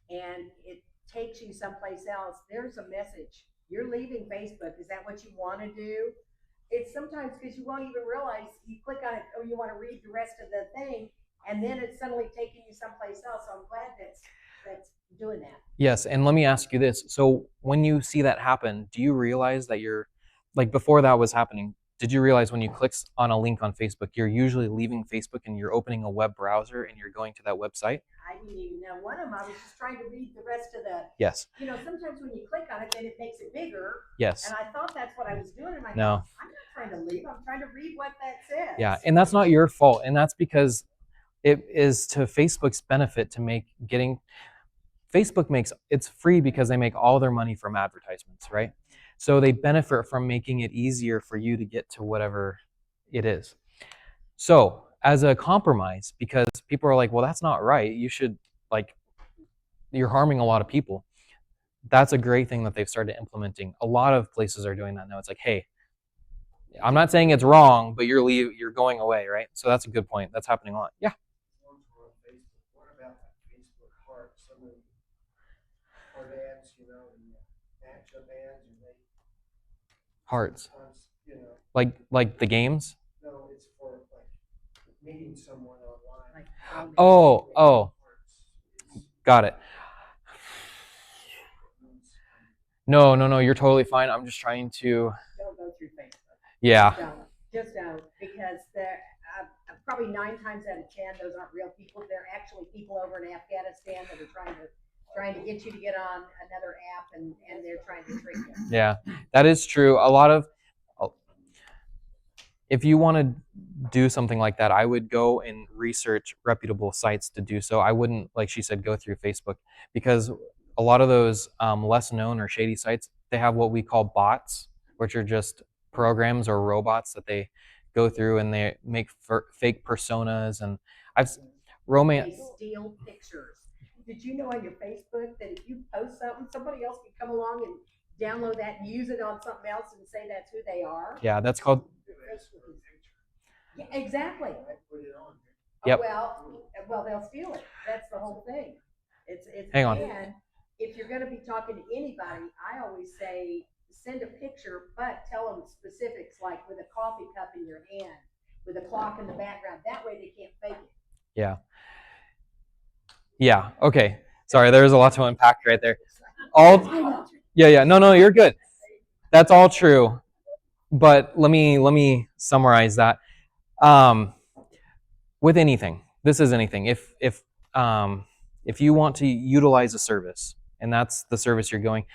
and it takes you someplace else, there's a message. You're leaving Facebook. Is that what you want to do? It's sometimes because you won't even realize you click on it or you want to read the rest of the thing, and then it's suddenly taking you someplace else. So I'm glad that's doing that. yes, and let me ask you this. So when you see that happen, do you realize that you're, like before that was happening, did you realize when you click on a link on Facebook, you're usually leaving Facebook and you're opening a web browser and you're going to that website? I didn't even know. One of them, I was just trying to read the rest of the. Yes. You know, sometimes when you click on it, then it makes it bigger. Yes. And I thought that's what I was doing. And I No. thought, I'm not trying to leave. I'm trying to read what that says. Yeah, and that's not your fault. And that's because it is to Facebook's benefit to make getting, Facebook makes, it's free because they make all their money from advertisements, right? So they benefit from making it easier for you to get to whatever it is. So as a compromise, because people are like, well, that's not right. You should, like, you're harming a lot of people. That's a great thing that they've started implementing. A lot of places are doing that now. It's like, hey, I'm not saying it's wrong, but you're going away, right? So that's a good point. That's happening a lot. Yeah. What about that Facebook heart? Some of the heart ads, you know, and matchup ads, and they Hearts. you know, Like the games? no, it's for like meeting someone online. Like, Oh, It's, got it. No, you're totally fine. I'm just trying to, don't go through Facebook. yeah. Just don't, because they're probably 9 times out of 10, those aren't real people. They're actually people over in Afghanistan that are trying to get you to get on another app, and they're trying to trick you. Yeah, that is true. A lot of, if you want to do something like that, I would go and research reputable sites to do so. I wouldn't, like she said, go through Facebook, because a lot of those less known or shady sites, they have what we call bots, which are just programs or robots that they go through and they make fake personas. And I've romance. They steal pictures. Did you know on your Facebook that if you post something, somebody else can come along and download that and use it on something else and say that's who they are? Yeah, that's called. Yeah, exactly. I put it on. Yep. Well, they'll steal it. That's the whole thing. It's Hang on. And if you're going to be talking to anybody, I always say send a picture, but tell them specifics, like with a coffee cup in your hand, with a clock in the background. That way they can't fake it. Yeah. Yeah. Okay. Sorry, there's a lot to unpack right there. Yeah. No, you're good. That's all true. But let me summarize that. With anything, this is anything. If you want to utilize a service and that's the service you're going,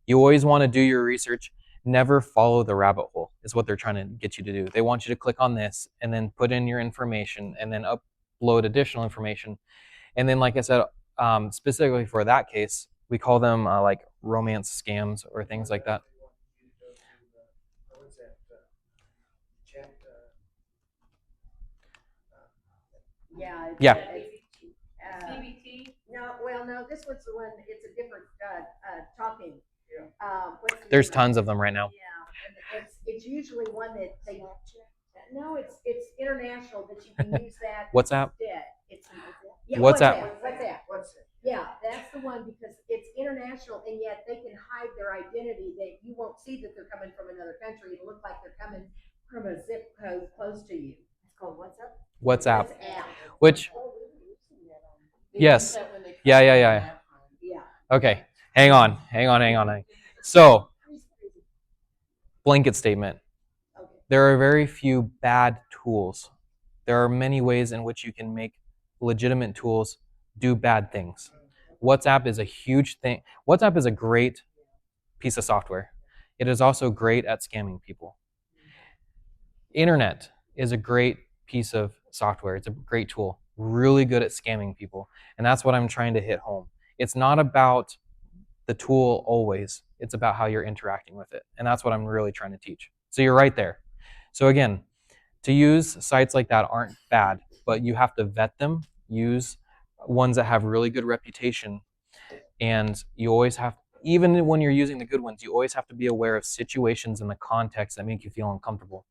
you always want to do your research. never follow the rabbit hole is what they're trying to get you to do. They want you to click on this and then put in your information and then upload additional information. And then, like I said, specifically for that case, we call them like romance scams or things like that. They want you to go to, what's that, chat, Yeah. Yeah. CBT. No, this one's the one, it's a different, talking. Yeah. What's the There's name of it? tons of them right now. Yeah, and it's usually one that they, no, it's international, but you can use that WhatsApp? instead. It's, yeah, WhatsApp. What's it? Yeah, that's the one because it's international and yet they can hide their identity that you won't see that they're coming from another country. It'll look like they're coming from a zip code close to you. It's called WhatsApp. WhatsApp. WhatsApp. Which, yes. Yeah. Yeah. Okay. Hang on. So, blanket statement. Okay. There are very few bad tools. There are many ways in which you can make legitimate tools do bad things. WhatsApp is a huge thing. WhatsApp is a great piece of software. It is also great at scamming people. Internet is a great piece of software. It's a great tool, really good at scamming people. And that's what I'm trying to hit home. It's not about the tool always, it's about how you're interacting with it. And that's what I'm really trying to teach. So you're right there. So again, to use sites like that aren't bad, but you have to vet them, use ones that have really good reputation. And you always have, even when you're using the good ones, you always have to be aware of situations in the context that make you feel uncomfortable.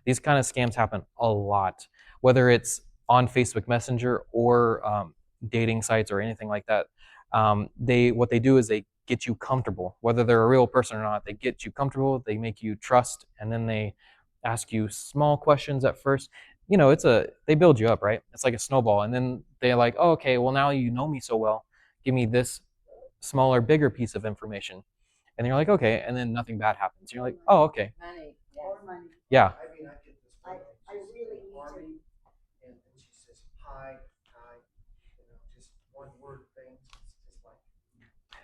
These kind of scams happen a lot, whether it's on Facebook Messenger or dating sites or anything like that. What they do is they get you comfortable, whether they're a real person or not. They get you comfortable, they make you trust, and then they ask you small questions at first. You know, they build you up, right? It's like a snowball, and then they're like, oh, okay, well now you know me so well, give me this smaller, bigger piece of information, and you're like, okay, and then nothing bad happens. You're like, oh, okay, Money. Or money. yeah. I mean, I get this. I really need to- Army, and she says, hi, just one word things, it's just like.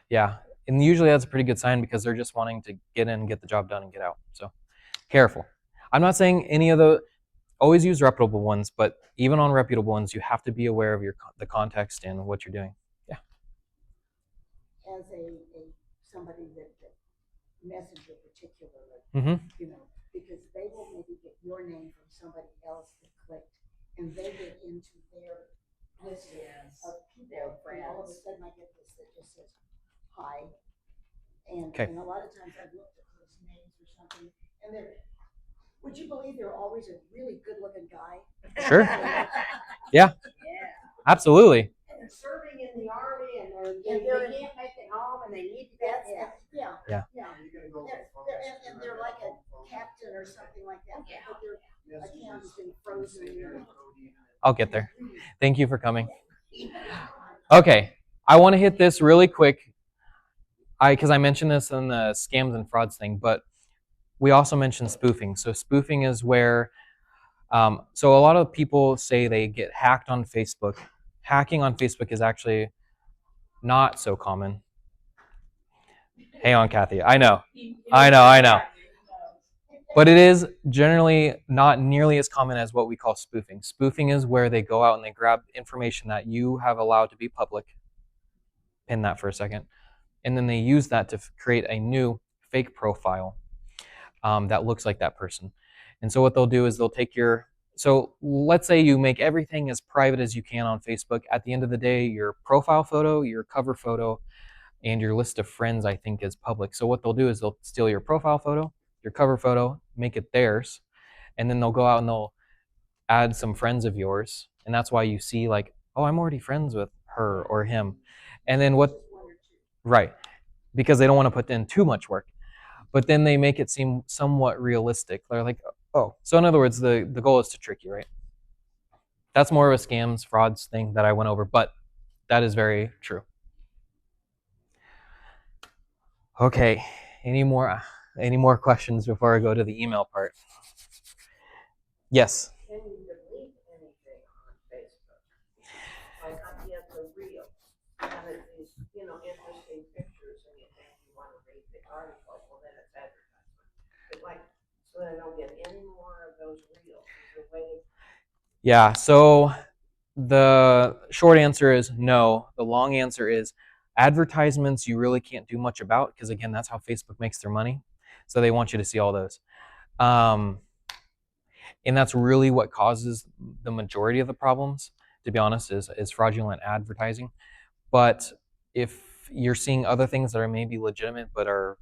Yeah, and usually that's a pretty good sign because they're just wanting to get in, get the job done, and get out. So careful. I'm not saying any of the, always use reputable ones, but even on reputable ones, you have to be aware of the context and what you're doing. Yeah. As somebody that Messenger particularly, Mm-hmm. you know, because they will maybe get your name from somebody else that clicked, and they get into their list of people, and all of a sudden I get this that just says hi, and Okay. and a lot of times I've looked at those names or something, and would you believe they're always a really good-looking guy? Sure. Yeah. Absolutely. And they're serving in the army and And they can't make it home and they need to get Yeah. Yeah. Yeah. You're gonna go. And they're like a captain or something like that, but their account has been frozen. I'll get there. Thank you for coming. Okay, I want to hit this really quick. Because I mentioned this in the scams and frauds thing, but we also mentioned spoofing. So spoofing is where, so a lot of people say they get hacked on Facebook. Hacking on Facebook is actually not so common. Hang on, Kathy. I know. But it is generally not nearly as common as what we call spoofing. Spoofing is where they go out and they grab information that you have allowed to be public. Pin that for a second. And then they use that to create a new fake profile that looks like that person. And so what they'll do is they'll take so let's say you make everything as private as you can on Facebook. At the end of the day, your profile photo, your cover photo, and your list of friends, I think, is public. So what they'll do is they'll steal your profile photo, your cover photo, make it theirs, and then they'll go out and they'll add some friends of yours. And that's why you see like, oh, I'm already friends with her or him. And then right, because they don't want to put in too much work. But then they make it seem somewhat realistic. They're like, oh. So in other words, the goal is to trick you, right? That's more of a scams, frauds thing that I went over, but that is very true. Okay, any more questions before I go to the email part? Yes. Can you delete anything on Facebook? Like I get the reel, and it's these, interesting pictures and you think you want to read the article, well then it's advertisement. like, so that I don't get any more of those reels? Is there a way to? Yeah, so the short answer is no. The long answer is advertisements you really can't do much about because, again, that's how Facebook makes their money. So they want you to see all those. And that's really what causes the majority of the problems, to be honest, is fraudulent advertising. But if you're seeing other things that are maybe legitimate but are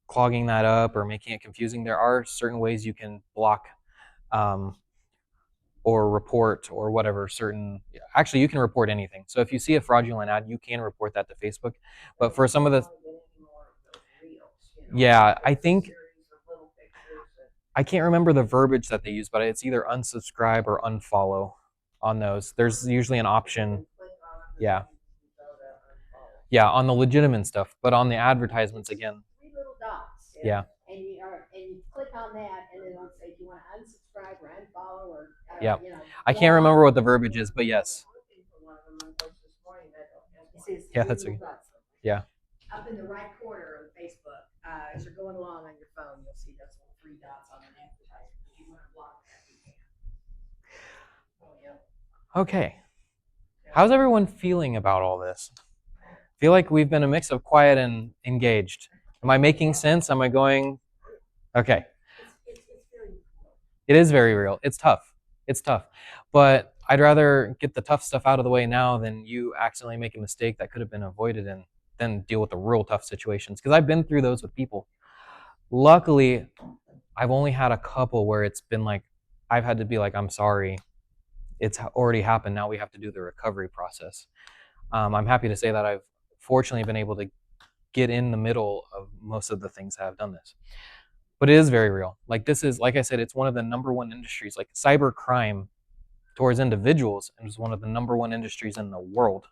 clogging that up or making it confusing, there are certain ways you can block um, or report or whatever certain. Actually, you can report anything. So if you see a fraudulent ad, you can report that to Facebook. But for some of the, yeah, I think I can't remember the verbiage that they use, but it's either unsubscribe or unfollow on those. There's usually an option. Yeah. Yeah, on the legitimate stuff, but on the advertisements again. Three little dots. Yeah. And you click on that, and then it'll say if you want to unsubscribe or unfollow or Yeah. you know. I can't remember what the verbiage is, but yes. Yeah, that's okay. Yeah. Up in the right corner of Facebook, as you're going along on your phone, you'll see those little three dots on an advertisement. If you want to block that, you can. Oh, yeah. Okay. How's everyone feeling about all this? I feel like we've been a mix of quiet and engaged. Am I making sense? Am I going? Okay. It's very real. It is very real. It's tough. It's tough. But I'd rather get the tough stuff out of the way now than you accidentally make a mistake that could have been avoided and then deal with the real tough situations. Because I've been through those with people. Luckily, I've only had a couple where it's been like, I've had to be like, I'm sorry. It's already happened. Now we have to do the recovery process. I'm happy to say that I've fortunately been able to get in the middle of most of the things that have done this. But it is very real. Like this is, like I said, it's one of the number one industries. Like cyber crime towards individuals is one of the number one industries in the world,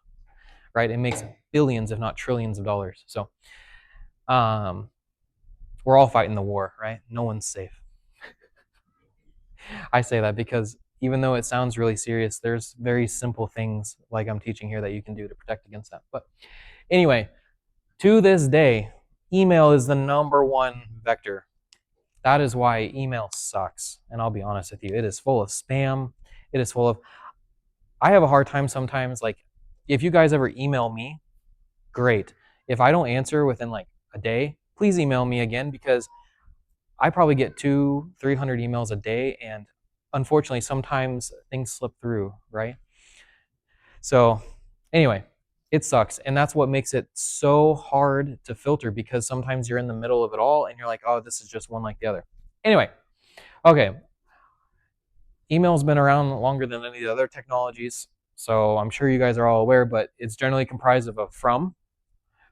right? It makes billions, if not trillions of dollars. So we're all fighting the war, right? No one's safe. I say that because even though it sounds really serious, there's very simple things like I'm teaching here that you can do to protect against that. But anyway, to this day, email is the number one vector. That is why email sucks. And I'll be honest with you, it is full of spam. It is full of, I have a hard time sometimes, like, if you guys ever email me, great. If I don't answer within like a day, please email me again because I probably get 200-300 emails a day. And unfortunately, sometimes things slip through, right? So anyway, it sucks. And that's what makes it so hard to filter because sometimes you're in the middle of it all and you're like, oh, this is just one like the other. Anyway, okay. Email's been around longer than any of the other technologies, so I'm sure you guys are all aware, but it's generally comprised of a from,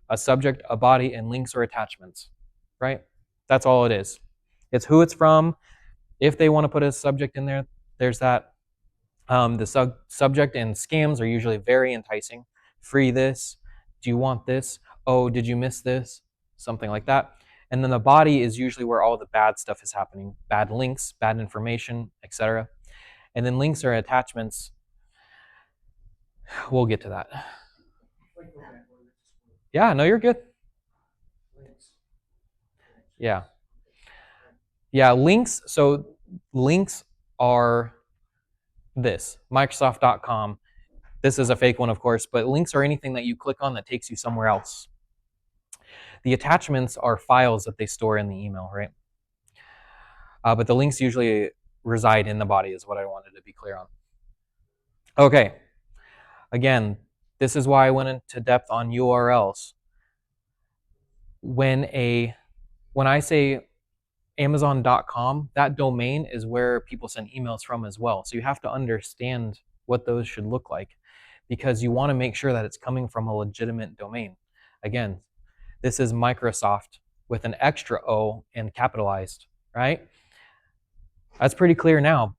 a subject, a body, and links or attachments, right? That's all it is. It's who it's from. If they want to put a subject in there, there's that. The subject and scams are usually very enticing. Free this. Do you want this? Oh, did you miss this? Something like that. And then the body is usually where all the bad stuff is happening. Bad links, bad information, etc. And then links or attachments. We'll get to that. Yeah, no, you're good. Yeah. Yeah, links. So links are this, Microsoft.com. This is a fake one, of course, but links are anything that you click on that takes you somewhere else. The attachments are files that they store in the email, right? But the links usually reside in the body is what I wanted to be clear on. Okay. Again, this is why I went into depth on URLs. When I say Amazon.com, that domain is where people send emails from as well. So you have to understand what those should look like because you want to make sure that it's coming from a legitimate domain. Again, this is Microsoft with an extra O and capitalized, right? That's pretty clear now.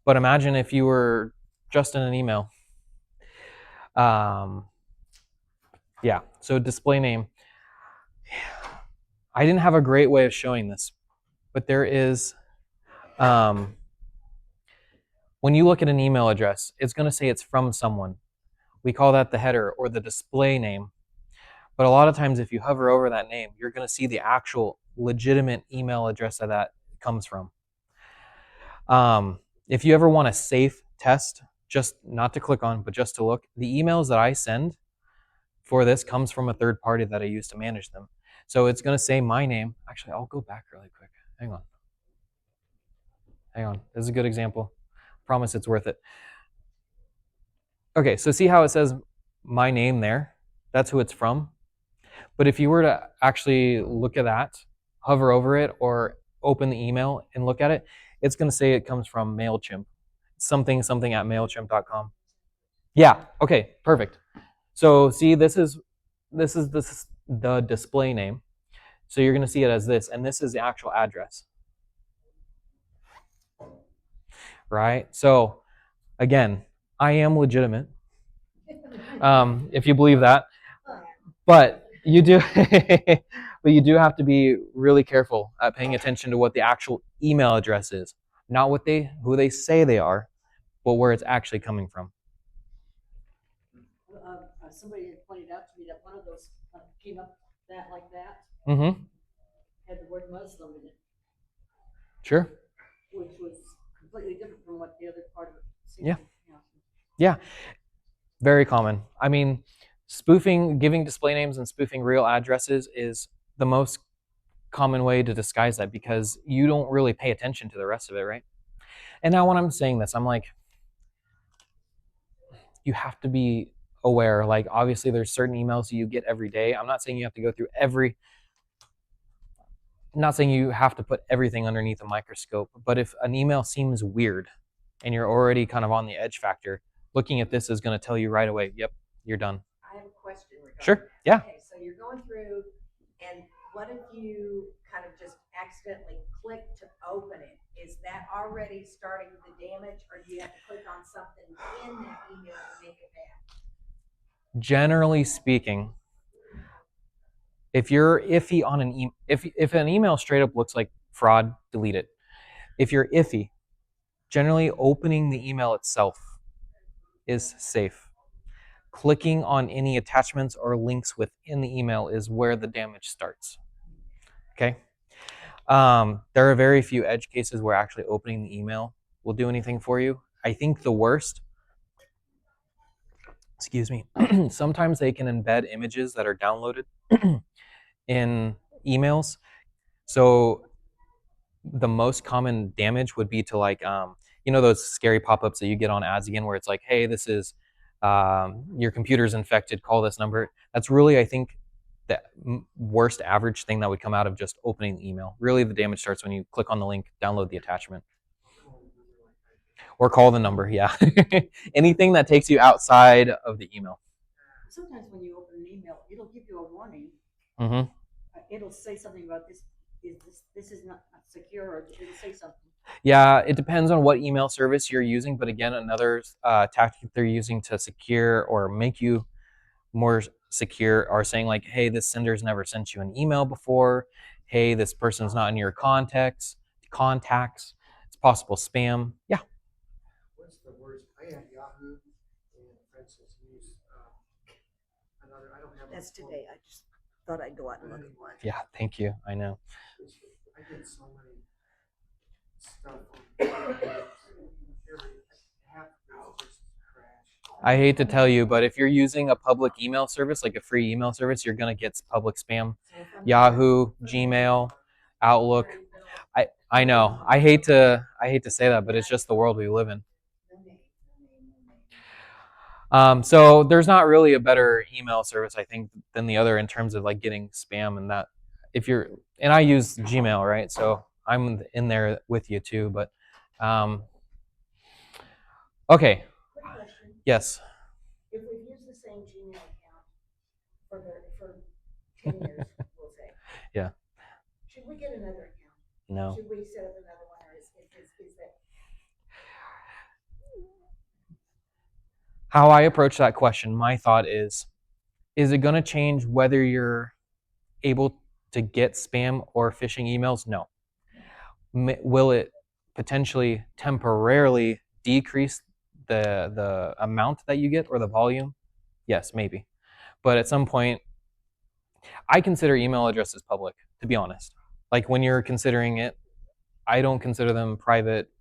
But imagine if you were just in an email. Yeah, so display name. I didn't have a great way of showing this, but there is, when you look at an email address, it's going to say it's from someone. We call that the header or the display name. But a lot of times if you hover over that name, you're going to see the actual legitimate email address that comes from. If you ever want a safe test, just not to click on, but just to look, the emails that I send for this comes from a third party that I use to manage them. So it's going to say my name. Actually, I'll go back really quick. Hang on. This is a good example. Promise it's worth it. Okay, so see how it says my name there? That's who it's from. But if you were to actually look at that, hover over it, or open the email and look at it, it's going to say it comes from MailChimp. Something at MailChimp.com. Yeah, okay, perfect. So see, this is the display name. So you're going to see it as this, and this is the actual address. Right? So again, I am legitimate. If you believe that. But you do but you do have to be really careful at paying attention to what the actual email address is. Not who they say they are, but where it's actually coming from. Somebody had pointed out to me that one of those came up like that, Mm-hmm. had the word Muslim in it, Sure. which was completely different from what the other part of it seemed. Yeah. Yeah. Very common. I mean, spoofing, giving display names and spoofing real addresses is the most common way to disguise that, because you don't really pay attention to the rest of it, right? And now when I'm saying this, I'm like, you have to be aware. Like, obviously there's certain emails you get every day. I'm not saying you have to go through I'm not saying you have to put everything underneath a microscope, but if an email seems weird and you're already kind of on the edge factor, looking at this is going to tell you right away, yep, you're done. I have a question regarding Sure, that. yeah. Okay, so you're going through, and what if you kind of just accidentally click to open it? Is that already starting the damage, or do you have to click on something in that email to make it bad? Generally speaking, if you're iffy on if an email straight up looks like fraud, delete it. If you're iffy, generally opening the email itself is safe. Clicking on any attachments or links within the email is where the damage starts. Okay. There are very few edge cases where actually opening the email will do anything for you. I think the worst, excuse me, sometimes they can embed images that are downloaded in emails. So the most common damage would be to, like, those scary pop-ups that you get on ads again, where it's like, hey, this is your computer's infected, call this number. That's really, I think, the worst average thing that would come out of just opening the email. Really, the damage starts when you click on the link, download the attachment, or call the number. Yeah. Anything that takes you outside of the email. Sometimes when you open an email, it'll give you a warning. Mm-hmm. It'll say something about this is not secure, or it'll say something. Yeah, it depends on what email service you're using, but again, another tactic they're using to secure or make you more secure are saying, like, hey, this sender's never sent you an email before. Hey, this person's not in your contacts. It's possible spam. Yeah. What's the worst? I have Yahoo, and Francis use another. I don't have. That's today. I just thought I'd go out and look at one. Yeah, thank you. I know. I get so many stuff on every half of this crash. I hate to tell you, but if you're using a public email service, like a free email service, you're gonna get public spam. Yahoo, Gmail, Outlook. I know. I hate to say that, but it's just the world we live in. So there's not really a better email service, I think, than the other in terms of, like, getting spam and that. And I use Gmail, right? So I'm in there with you too. But okay. Quick question. Yes. If we've used the same Gmail account for 10 years, we'll say. Yeah. Should we get another account? No. Should we set up another one, or is that? How I approach that question, my thought is it going to change whether you're able to get spam or phishing emails? No. Will it potentially temporarily decrease the amount that you get or the volume? Yes, maybe. But at some point, I consider email addresses public, to be honest. Like when you're considering it, I don't consider them private.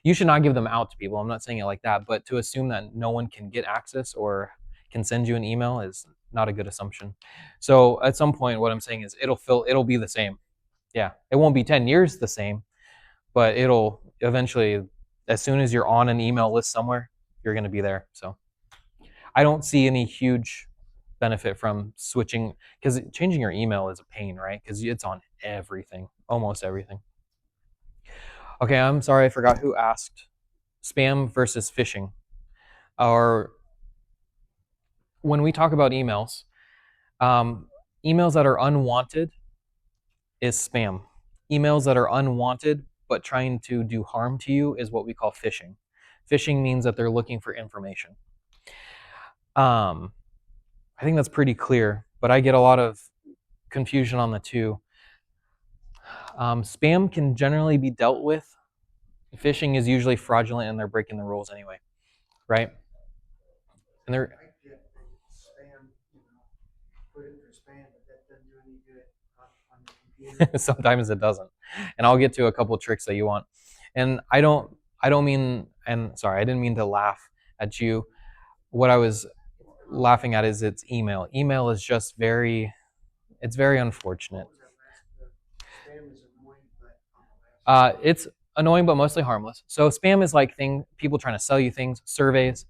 You should not give them out to people. I'm not saying it like that, but to assume that no one can get access or can send you an email is not a good assumption. So at some point, what I'm saying is it'll be the same. Yeah, it won't be 10 years the same, but it'll eventually, as soon as you're on an email list somewhere, you're going to be there. So I don't see any huge benefit from switching, because changing your email is a pain, right? Because it's on everything, almost everything. Okay, I'm sorry, I forgot who asked. Spam versus phishing. Or when we talk about emails, emails that are unwanted is spam. Emails that are unwanted but trying to do harm to you is what we call phishing. Phishing means that they're looking for information. I think that's pretty clear, but I get a lot of confusion on the two. Spam can generally be dealt with. Phishing is usually fraudulent and they're breaking the rules anyway, right? And they're I get that spam, put it for spam, but that doesn't do any good on the computer. sometimes it doesn't. And I'll get to a couple tricks that you want. And I don't mean, and sorry, I didn't mean to laugh at you. What I was laughing at is it's email. Email is just it's very unfortunate. What was that last? Spam is annoying, but on the last. It's annoying but mostly harmless. So spam is like people trying to sell you things, surveys.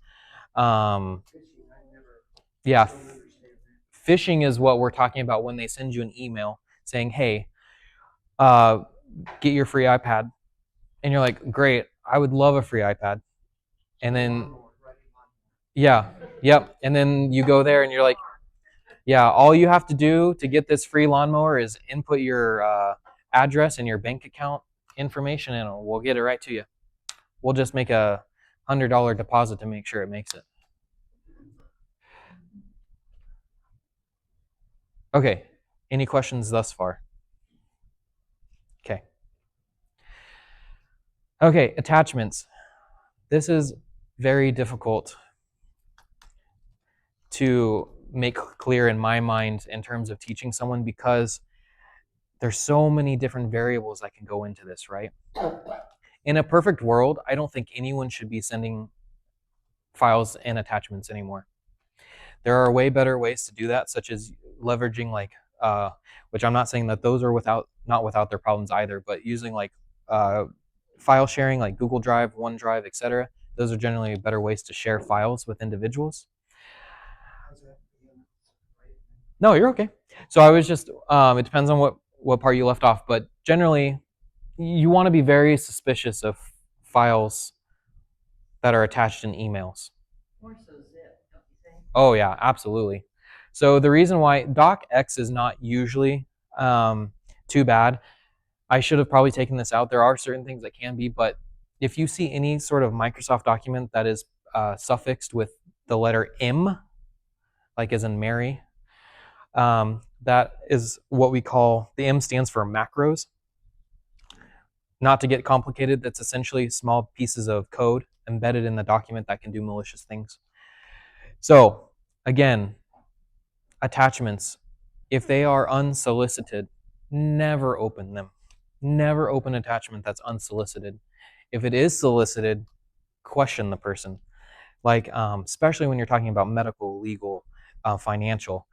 Fishing, I never Yeah, don't understand that. phishing is what we're talking about when they send you an email saying, "Hey, uh, get your free iPad," and you're like, "Great, I would love a free iPad." And then, Lawnmower, riding lawnmower. yeah, yep. And then you go there and you're like, "Yeah, all you have to do to get this free lawnmower is input your address and your bank account information, and we'll get it right to you. We'll just make a $100 deposit to make sure it makes it." Okay. Any questions thus far? Okay. Okay, attachments. This is very difficult to make clear in my mind in terms of teaching someone because there's so many different variables that can go into this, right? In a perfect world, I don't think anyone should be sending files and attachments anymore. There are way better ways to do that, such as leveraging which I'm not saying that those are not without their problems either, but using uh, file sharing like Google Drive, OneDrive, etc. Those are generally better ways to share files with individuals. How's that? Right? No, you're okay. So I was just, it depends on what part you left off, but generally, you want to be very suspicious of files that are attached in emails. More so zip, don't you think? Oh yeah, absolutely. So the reason why docx is not usually too bad, I should have probably taken this out. There are certain things that can be, but if you see any sort of Microsoft document that is suffixed with the letter M, like as in Mary, that is what we call, the M stands for macros. Not to get complicated, that's essentially small pieces of code embedded in the document that can do malicious things. So again, attachments, if they are unsolicited, never open them. Never open attachment that's unsolicited. If it is solicited, question the person. Like, especially when you're talking about medical, legal, financial.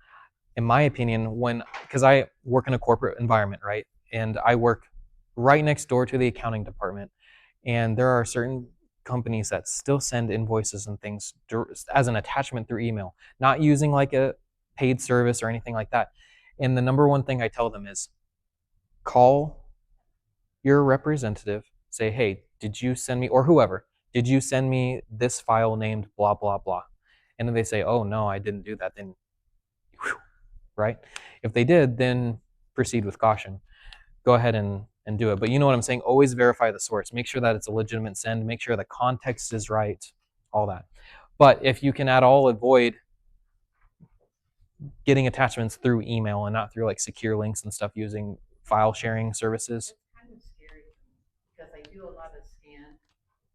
In my opinion, because I work in a corporate environment, right? And I work right next door to the accounting department. And there are certain companies that still send invoices and things as an attachment through email, not using like a paid service or anything like that. And the number one thing I tell them is call your representative, say, "Hey, did you send me," or whoever, "did you send me this file named blah, blah, blah?" And if they say, "Oh, no, I didn't do that," then, whew, right? If they did, then proceed with caution. Go ahead and do it. But you know what I'm saying? Always verify the source. Make sure that it's a legitimate send. Make sure the context is right, all that. But if you can at all avoid getting attachments through email and not through like secure links and stuff using file sharing services, It's kind of scary for me because I do a lot of scan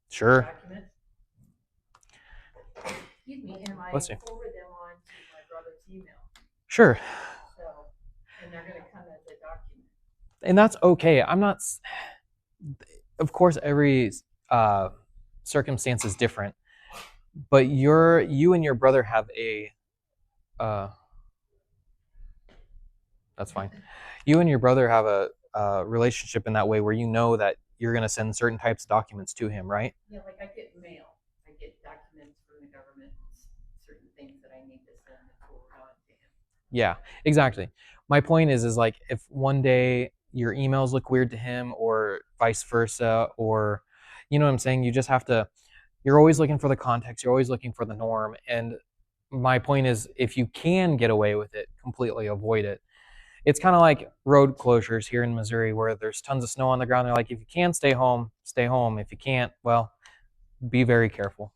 sure. documents. Excuse me, and I Bless you. forward them on to my brother's email. Sure. So, and they're going to come as a document. And that's okay. I'm not, of course, every circumstance is different, but you and your brother have a, uh, that's fine. You and your brother have a relationship in that way where you know that you're going to send certain types of documents to him, right? Yeah, like I get mail, I get documents from the government, certain things that I need to send and forward on to him. Yeah, exactly. My point is like if one day your emails look weird to him or vice versa, or you know what I'm saying, you just have to, you're always looking for the context, you're always looking for the norm. And my point is if you can get away with it, completely avoid it. It's kind of like road closures here in Missouri where there's tons of snow on the ground. They're like, if you can stay home, stay home. If you can't, well, be very careful.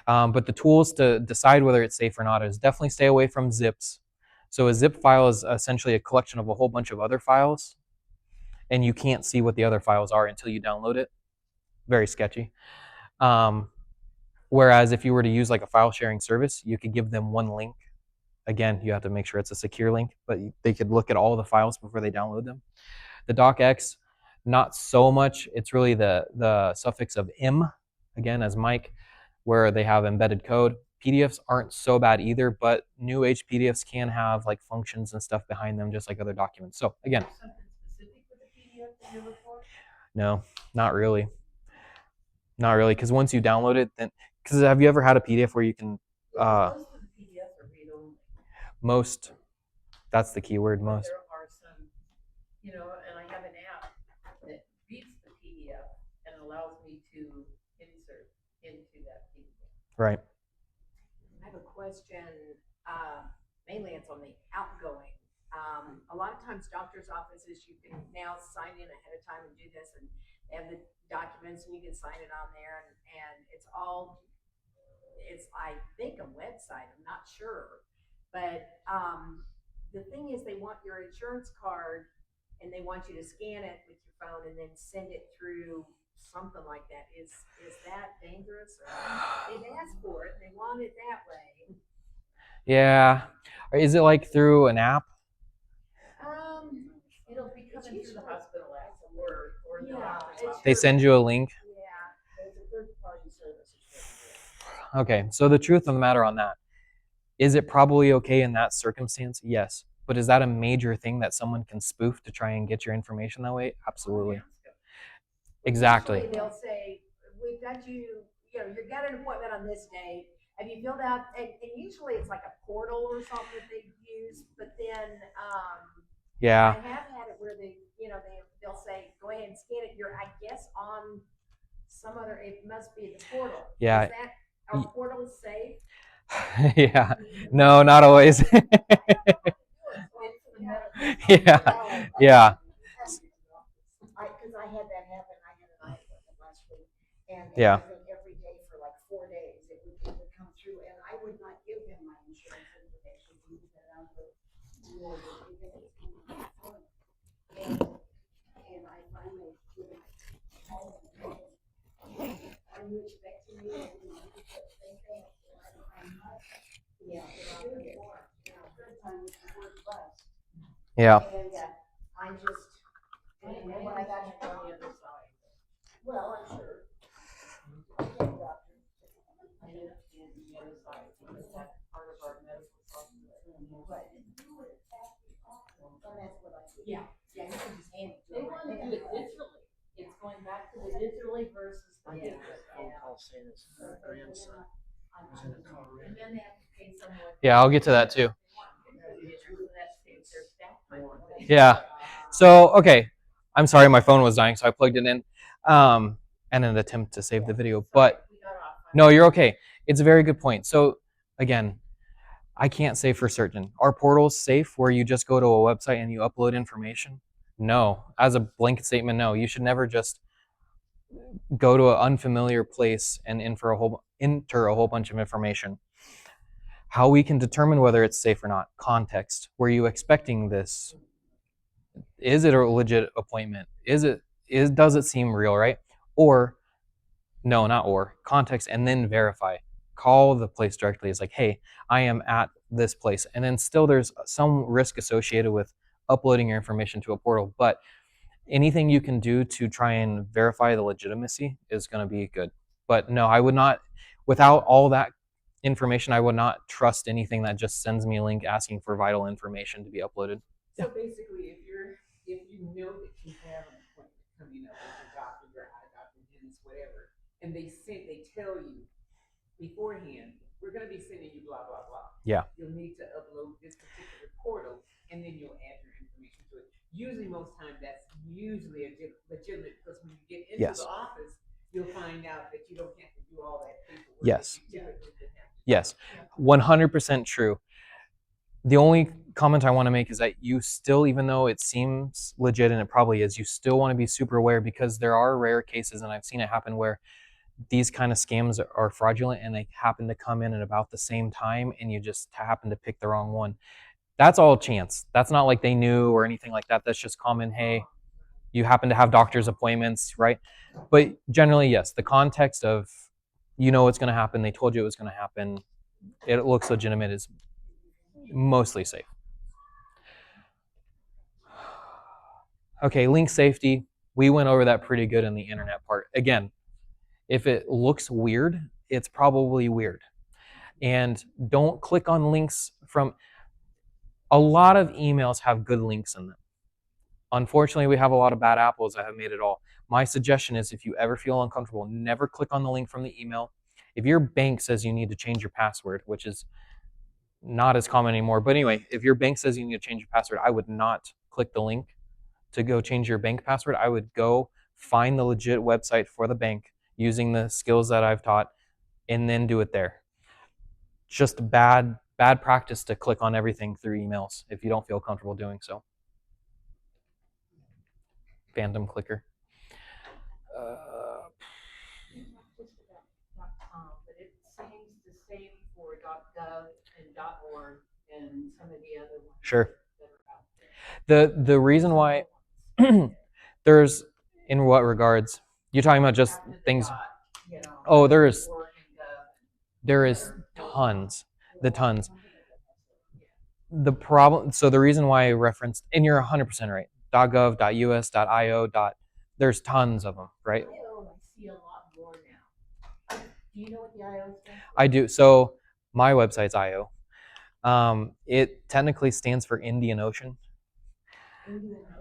But the tools to decide whether it's safe or not is definitely stay away from zips. So a zip file is essentially a collection of a whole bunch of other files, and you can't see what the other files are until you download it. Very sketchy. Whereas if you were to use like a file sharing service, you could give them one link. Again, you have to make sure it's a secure link, but they could look at all the files before they download them. The docx, not so much. It's really the suffix of "im," again as Mike, where they have embedded code. PDFs aren't so bad either, but new age PDFs can have like functions and stuff behind them, just like other documents. So again, Something specific with the PDF that you look for? no, not really, not really, because once you download it, then because have you ever had a PDF where you can Most of the PDFs are read only. most? That's the keyword, most. There are some, you know, and I have an app that reads the PDF and allows me to insert into that PDF. Right. I have a question, mainly it's on the outgoing. A lot of times doctor's offices, you can now sign in ahead of time and do this, and they have the documents and you can sign it on there, and it's all, it's, I think, a website, I'm not sure. But the thing is, they want your insurance card and they want you to scan it with your phone and then send it through something like that. Is that dangerous? Or they've asked for it, they want it that way. Yeah. Is it like through an app? It'll be coming through the hospital app or the Yeah, doctor's it's office. They send you a link. Yeah. It's a third-party service. Okay, so the truth of the matter on that, is it probably okay in that circumstance? Yes. But is that a major thing that someone can spoof to try and get your information that way? Absolutely. Exactly. Usually they'll say, we've got you, you know, you've got an appointment on this date. Have you filled out, and usually it's like a portal or something that they use, but then, I Yeah. have had it where they, you know, they'll say, go ahead and scan it. You're, I guess, on some other, it must be the portal. Yeah. Is that, are portals safe? Yeah. No, not always. Yeah. Yeah. Because I had that happen, I had an eye appointment last week, and Yeah. I think every day for like 4 days, it would come through, and I would not give him my insurance information, he would get out of more than because it's coming from the phone. And I finally, called him, are you expecting me to do the same thing? I'm not. Yeah, third time was the word bus. Yeah. And I just, and then when I got to on the other side, well, I'm sure. Okay, doctor. I understand the other side because that's part of our medical software. Right. And that's what I do. Yeah. Yeah, you can just hand it to They them. want to do it digitally. It's going back to the digitally versus the I get paper. that phone call saying his grandson was in a car And wreck. then they have to pay someone. Yeah, I'll get to that too. So that saves their staff time. Yeah. So, okay. I'm sorry, my phone was dying, so I plugged it in. And an attempt to save the video. But We got off. no, you're okay. It's a very good point. So, again, I can't say for certain. Are portals safe where you just go to a website and you upload information? No. As a blanket statement, no. You should never just go to an unfamiliar place and enter a whole bunch of information. How we can determine whether it's safe or not. Context. Were you expecting this? Is it a legit appointment? Does it seem real, right? Or no, not or, context, and then verify. Call the place directly. It's like, hey, I am at this place. And then still there's some risk associated with uploading your information to a portal, but anything you can do to try and verify the legitimacy is going to be good. But no, I would not, without all that information, I would not trust anything that just sends me a link asking for vital information to be uploaded. So basically, if you know that you have an appointment coming up with your doctor, your eye doctor, dentist, whatever, and they tell you beforehand, we're going to be sending you blah blah blah. Yeah. You'll need to upload this particular portal, and then you'll add your information to it. Usually, most times that's usually legitimate, because when you get into Yes. the office, you'll find out that you don't have to do all that paperwork. Yes. That you typically would have to do. Yes, 100% true. The only comment I want to make is that you still, even though it seems legit, and it probably is, you still want to be super aware, because there are rare cases, and I've seen it happen, where these kind of scams are fraudulent and they happen to come in at about the same time, and you just happen to pick the wrong one. That's all chance. That's not like they knew or anything like that. That's just common. Hey, you happen to have doctor's appointments, right? But generally, yes, the context of, you know, what's going to happen, they told you it was going to happen, it looks legitimate, is mostly safe. Okay, link safety. We went over that pretty good in the internet part. Again, if it looks weird, it's probably weird. And don't click on links from, a lot of emails have good links in them. Unfortunately, we have a lot of bad apples that have made it all. My suggestion is, if you ever feel uncomfortable, never click on the link from the email. If your bank says you need to change your password, which is not as common anymore, but anyway, if your bank says you need to change your password, I would not click the link to go change your bank password. I would go find the legit website for the bank using the skills that I've taught, and then do it there. Just bad practice to click on everything through emails if you don't feel comfortable doing so. Phantom clicker. Just about .com, but it seems the same for .gov and .org and some of the other ones. Sure. That are out there. The reason why there's, in what regards? You're talking about just After the things. dot, you know, Oh, there is .org and .gov. there is tons. The problem, so the reason why I referenced, and you're 100% right, .gov, .us, .io, there's tons of them, right? IO, I see a lot more now. Do you know what the IO stands for? I do. So my website's IO. It technically stands for Indian Ocean.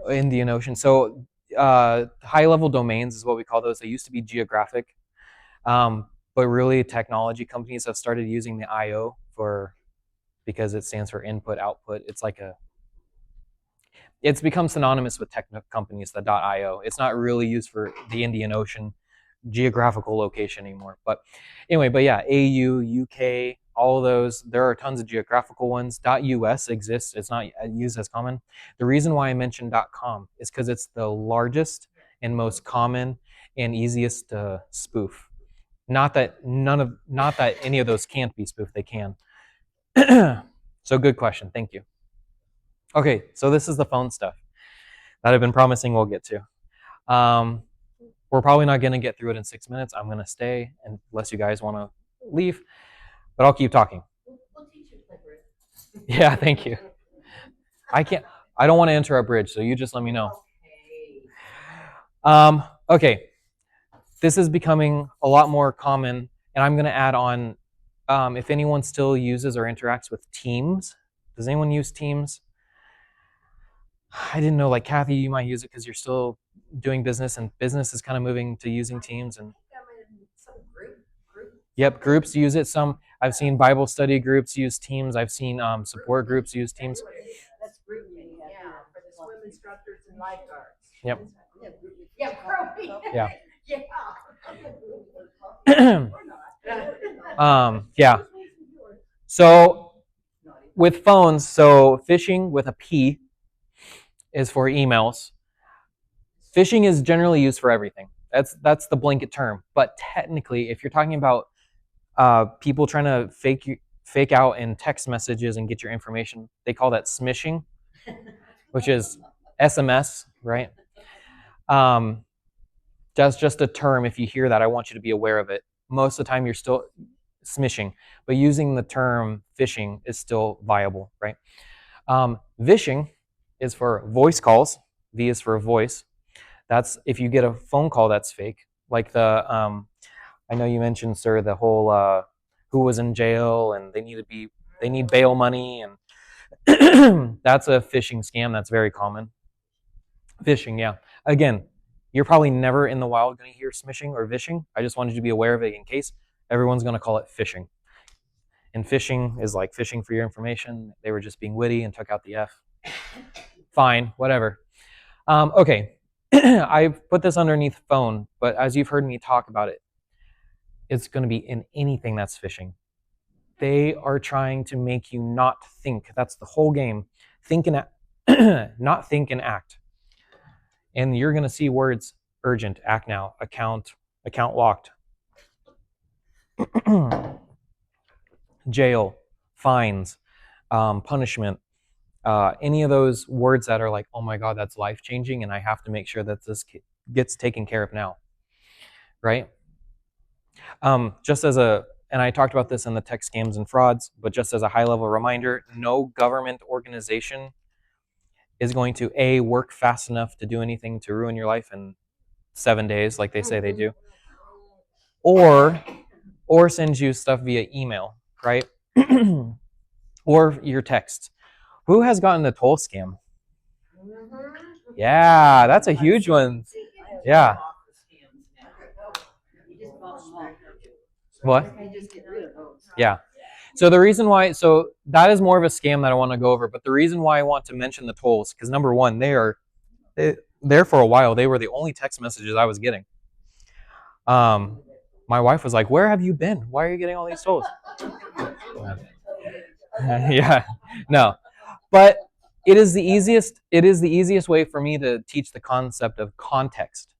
Indian Ocean. So high-level domains is what we call those. They used to be geographic, but really technology companies have started using the IO because it stands for input output. It's become synonymous with tech companies, the .io. It's not really used for the Indian Ocean geographical location anymore. But anyway, yeah, AU, UK, all of those, there are tons of geographical ones. .us exists. It's not used as common. The reason why I mentioned .com is because it's the largest and most common and easiest to spoof. Not that any of those can't be spoofed. They can. So good question. Thank you. Okay, so this is the phone stuff that I've been promising we'll get to. We're probably not going to get through it in 6 minutes. I'm going to stay unless you guys want to leave, but I'll keep talking. We'll teach you to play bridge. Yeah, thank you. I don't want to enter a bridge, so you just let me know. Okay, this is becoming a lot more common, and I'm going to add on, if anyone still uses or interacts with Teams. Does anyone use Teams? I didn't know, like Kathy, you might use it because you're still doing business, and business is kind of moving to using Teams. And Some group. Yep, groups use it. I've seen Bible study groups use Teams. I've seen support groups use Teams. That's group meeting, yeah, for the swim instructors and lifeguards. Yep. Yeah, group. Yeah. Yeah. Yeah. So with phones, so phishing with a P is for emails. Phishing is generally used for everything. That's the blanket term. But technically, if you're talking about people trying to fake out in text messages and get your information, they call that smishing, which is SMS, right? That's just a term. If you hear that, I want you to be aware of it. Most of the time, you're still smishing, but using the term phishing is still viable, right? Vishing is for voice calls. V is for voice. That's if you get a phone call that's fake, like I know you mentioned, sir, the whole who was in jail and they need bail money, and that's a phishing scam. That's very common. Phishing, yeah. Again, you're probably never in the wild going to hear smishing or vishing. I just wanted you to be aware of it in case everyone's going to call it phishing. And phishing is like fishing for your information. They were just being witty and took out the F. Fine, whatever. Okay, I put this underneath phone, but as you've heard me talk about it, it's going to be in anything that's phishing. They are trying to make you not think. That's the whole game. Think and not think and act. And you're going to see words: urgent, act now, account locked, jail, fines, punishment, any of those words that are like, oh my God, that's life changing, and I have to make sure that this gets taken care of now, right? Just as and I talked about this in the tech scams and frauds, but just as a high level reminder, no government organization is going to work fast enough to do anything to ruin your life in 7 days, like they say they do, or send you stuff via email, right? Or your text. Who has gotten the toll scam? Yeah, that's a huge one. Yeah. What? Yeah. So the reason why, so that is more of a scam that I want to go over, but the reason why I want to mention the tolls, because number one, there for a while, they were the only text messages I was getting. My wife was like, "Where have you been? Why are you getting all these tolls?" Yeah, no, but it is the easiest way for me to teach the concept of context.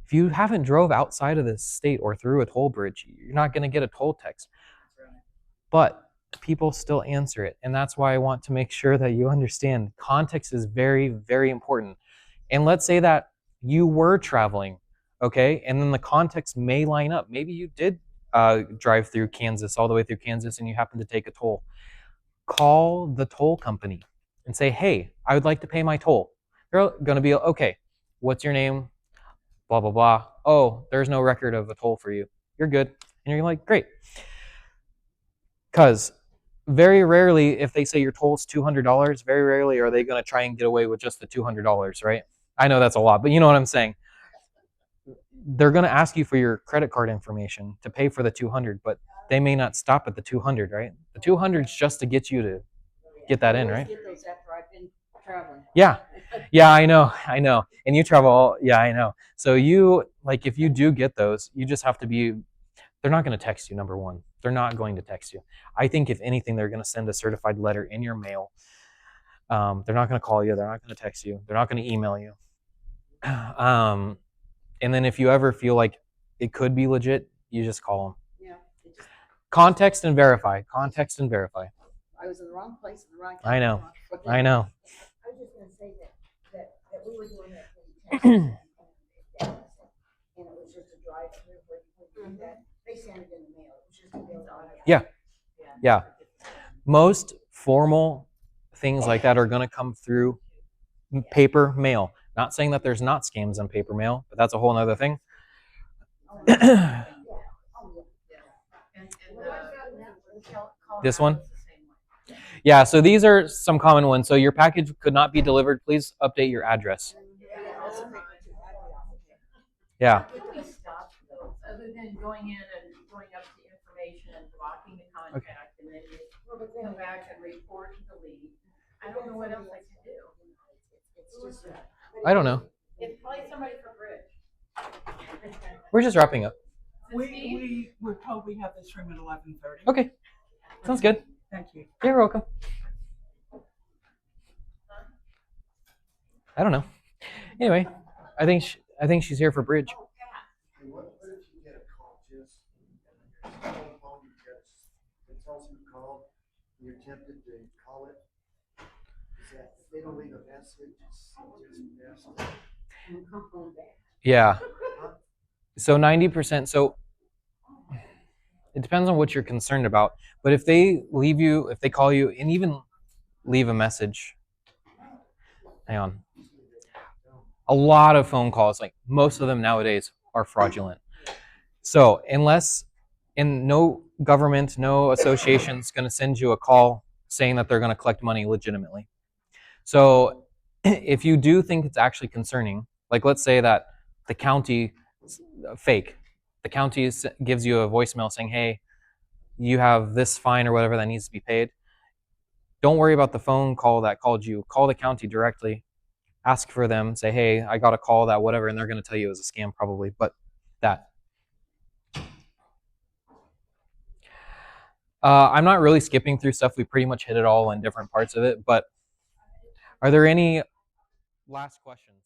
If you haven't drove outside of this state or through a toll bridge, you're not going to get a toll text. But people still answer it, and that's why I want to make sure that you understand context is very, very important. And let's say that you were traveling, okay, and then the context may line up. Maybe you did drive through Kansas, all the way through Kansas, and you happen to take a toll. Call the toll company and say, hey, I would like to pay my toll. They're going to be, okay, what's your name? Blah, blah, blah. Oh, there's no record of a toll for you. You're good. And you're like, great. Because very rarely, if they say your toll's $200, very rarely are they going to try and get away with just the $200, right? I know that's a lot, but you know what I'm saying. They're going to ask you for your credit card information to pay for the 200, but they may not stop at the 200, right? The 200 is just to get you to get that in, right? Get those after I've been traveling. Yeah, I know. And you travel, yeah, I know. So if you do get those, you just have to be, they're not going to text you, number one. They're not going to text you. I think if anything, they're going to send a certified letter in your mail. They're not going to call you. They're not going to text you. They're not going to email you. And then if you ever feel like it could be legit, you just call them. Yeah. Context and verify. Context and verify. I was in the wrong place in the wrong I know. time. I know. I was just gonna say that we were doing that in Texas, and it was just a drive-through, where you do that, they sent it in the mail, it was just a mail. Yeah. Most formal things like that are going to come through paper mail. Not saying that there's not scams on paper mail, but that's a whole other thing. This one? Yeah, so these are some common ones. So your package could not be delivered. Please update your address. Yeah. Can we stop those, other than going in and going up to information and blocking the contact, and then you come back and report and delete? I don't know what else I can do. I don't know. It's probably somebody from Bridge. We're just wrapping up. We were told we have this room at 11:30. Okay. Sounds good. Thank you. You're welcome. I don't know. Anyway, I think she's here for Bridge. Hey, what if you get a call, just, and your cell phone, it tells you to call, and you're tempted to call it? Is that, if they don't leave a message, it's just best. Yeah. So 90%. So it depends on what you're concerned about. But if they call you and even leave a message, hang on. A lot of phone calls, like most of them nowadays, are fraudulent. So unless no government, no association is going to send you a call saying that they're going to collect money legitimately. So if you do think it's actually concerning, like let's say that the county fake, the county gives you a voicemail saying, hey, you have this fine or whatever that needs to be paid. Don't worry about the phone call that called you. Call the county directly. Ask for them. Say, hey, I got a call that whatever, and they're going to tell you it was a scam probably. But that. I'm not really skipping through stuff. We pretty much hit it all in different parts of it. But are there any last questions?